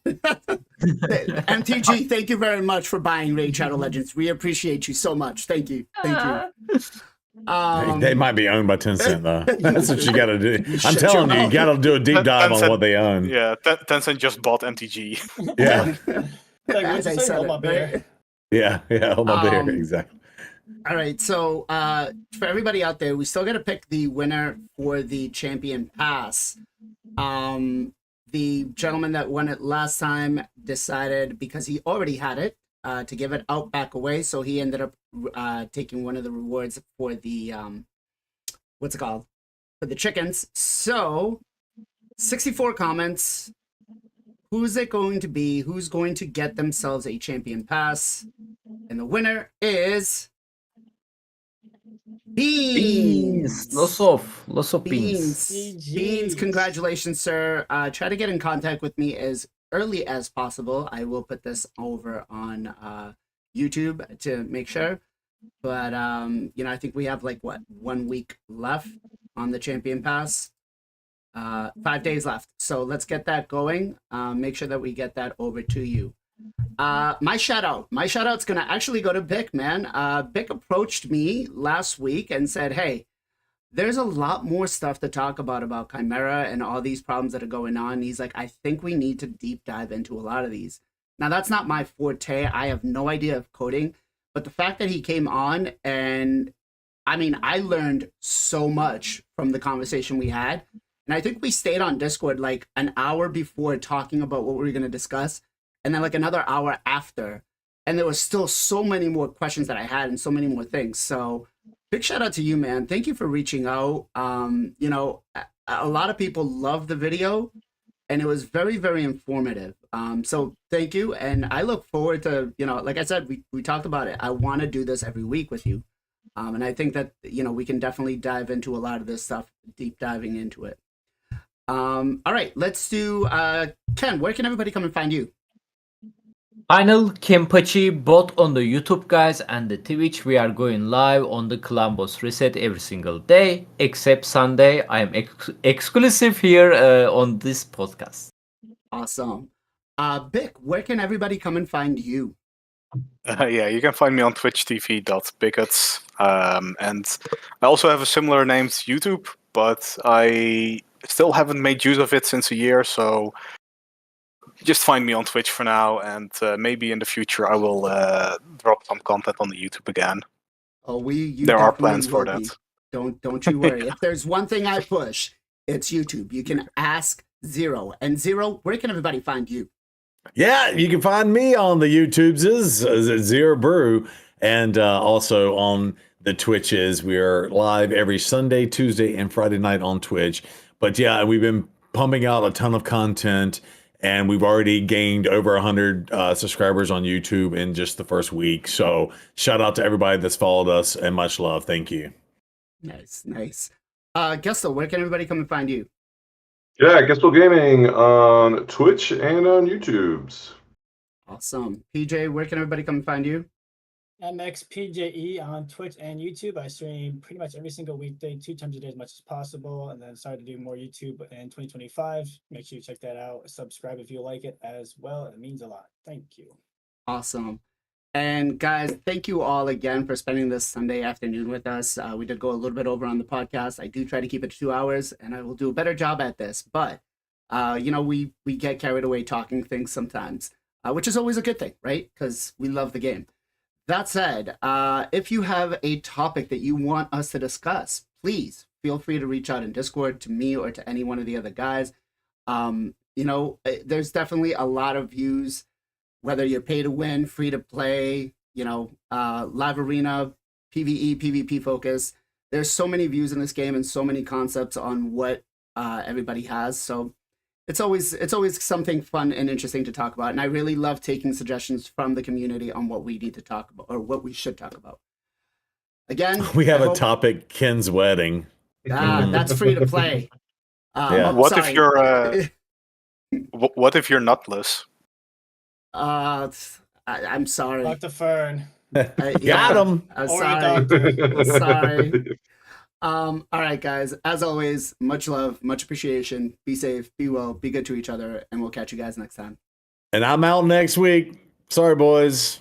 MTG, thank you very much for buying Raid Shadow Legends. We appreciate you so much. Thank you. Thank you. They might be owned by Tencent, though. That's what you got to do. I'm shut telling your you, you mouth. got to do a deep dive on Tencent- what they own. Yeah, Tencent just bought MTG. Yeah. Like, As what's I it say? said Hold it, my beer. right? Yeah. Hold on there. Um, Exactly. All right, so for everybody out there, we still got to pick the winner for the Champion Pass. The gentleman that won it last time decided, because he already had it, to give it out back away. So he ended up taking one of the rewards for the what's it called? For the chickens. So 64 comments. Who's it going to be? Who's going to get themselves a Champion Pass? And the winner is Beans. Lots of beans. Beans, congratulations, sir. Try to get in contact with me as early as possible. I will put this over on YouTube to make sure. But I think we have 1 week left on the Champion Pass. 5 days left. So let's get that going. Make sure that we get that over to you. My shout out's gonna actually go to Bick, man. Bick approached me last week and said, hey, there's a lot more stuff to talk about Chimera and all these problems that are going on. He's like, I think we need to deep dive into a lot of these. Now, that's not my forte. I have no idea of coding, but the fact that he came on, and I mean, I learned so much from the conversation we had. And I think we stayed on Discord like an hour before talking about what we were going to discuss, and then like another hour after. And there was still so many more questions that I had and so many more things. So big shout out to you, man. Thank you for reaching out. A lot of people loved the video, and it was very, very informative. So thank you. And I look forward to, like I said, we talked about it. I want to do this every week with you. And I think that, we can definitely dive into a lot of this stuff, deep diving into it. All right, let's do Ken. Where can everybody come and find you? FinalKenpachi, both on the YouTube, guys, and the Twitch. We are going live on the Clan Boss Reset every single day, except Sunday. I am exclusive here on this podcast. Awesome. Bick, where can everybody come and find you? Yeah, you can find me on twitch.tv/bickets. And I also have a similar name to YouTube, but I still haven't made use of it since a year, so just find me on Twitch for now, and maybe in the future I will drop some content on the YouTube again. Oh, there are plans for that. Don't you worry. If there's one thing I push, it's YouTube. You can ask Zero. And Zero, where can everybody find you? Yeah, you can find me on the YouTubes is Zero Brew, and also on the Twitches. We are live every Sunday, Tuesday, and Friday night on Twitch. But yeah, we've been pumping out a ton of content, and we've already gained over 100 subscribers on YouTube in just the first week. So shout out to everybody that's followed us, and much love. Thank you. Nice. Gestal, where can everybody come and find you? Yeah, Gestal Gaming on Twitch and on YouTube's. Awesome. PJ, where can everybody come and find you? MXPJE on Twitch and YouTube. I stream pretty much every single weekday, 2 times a day as much as possible, and then started to do more YouTube in 2025. Make sure you check that out. Subscribe if you like it as well. It means a lot. Thank you. Awesome. And guys, thank you all again for spending this Sunday afternoon with us. We did go a little bit over on the podcast. I do try to keep it to 2 hours, and I will do a better job at this. But, we get carried away talking things sometimes, which is always a good thing, right? Because we love the game. That said, if you have a topic that you want us to discuss, please feel free to reach out in Discord to me or to any one of the other guys. There's definitely a lot of views, whether you're pay to win, free to play, live arena, PvE, PvP focus. There's so many views in this game and so many concepts on what everybody has. So it's always something fun and interesting to talk about. And I really love taking suggestions from the community on what we need to talk about or what we should talk about. Again, We have a topic, Ken's wedding. that's free to play. Yeah. What sorry. if you're What if you're nutless? I'm sorry. Talk to Fern. Got him. I'm Or sorry. your Sorry. All right, guys. As always, much love, much appreciation. Be safe, be well, be good to each other, and we'll catch you guys next time. And I'm out next week. Sorry, boys.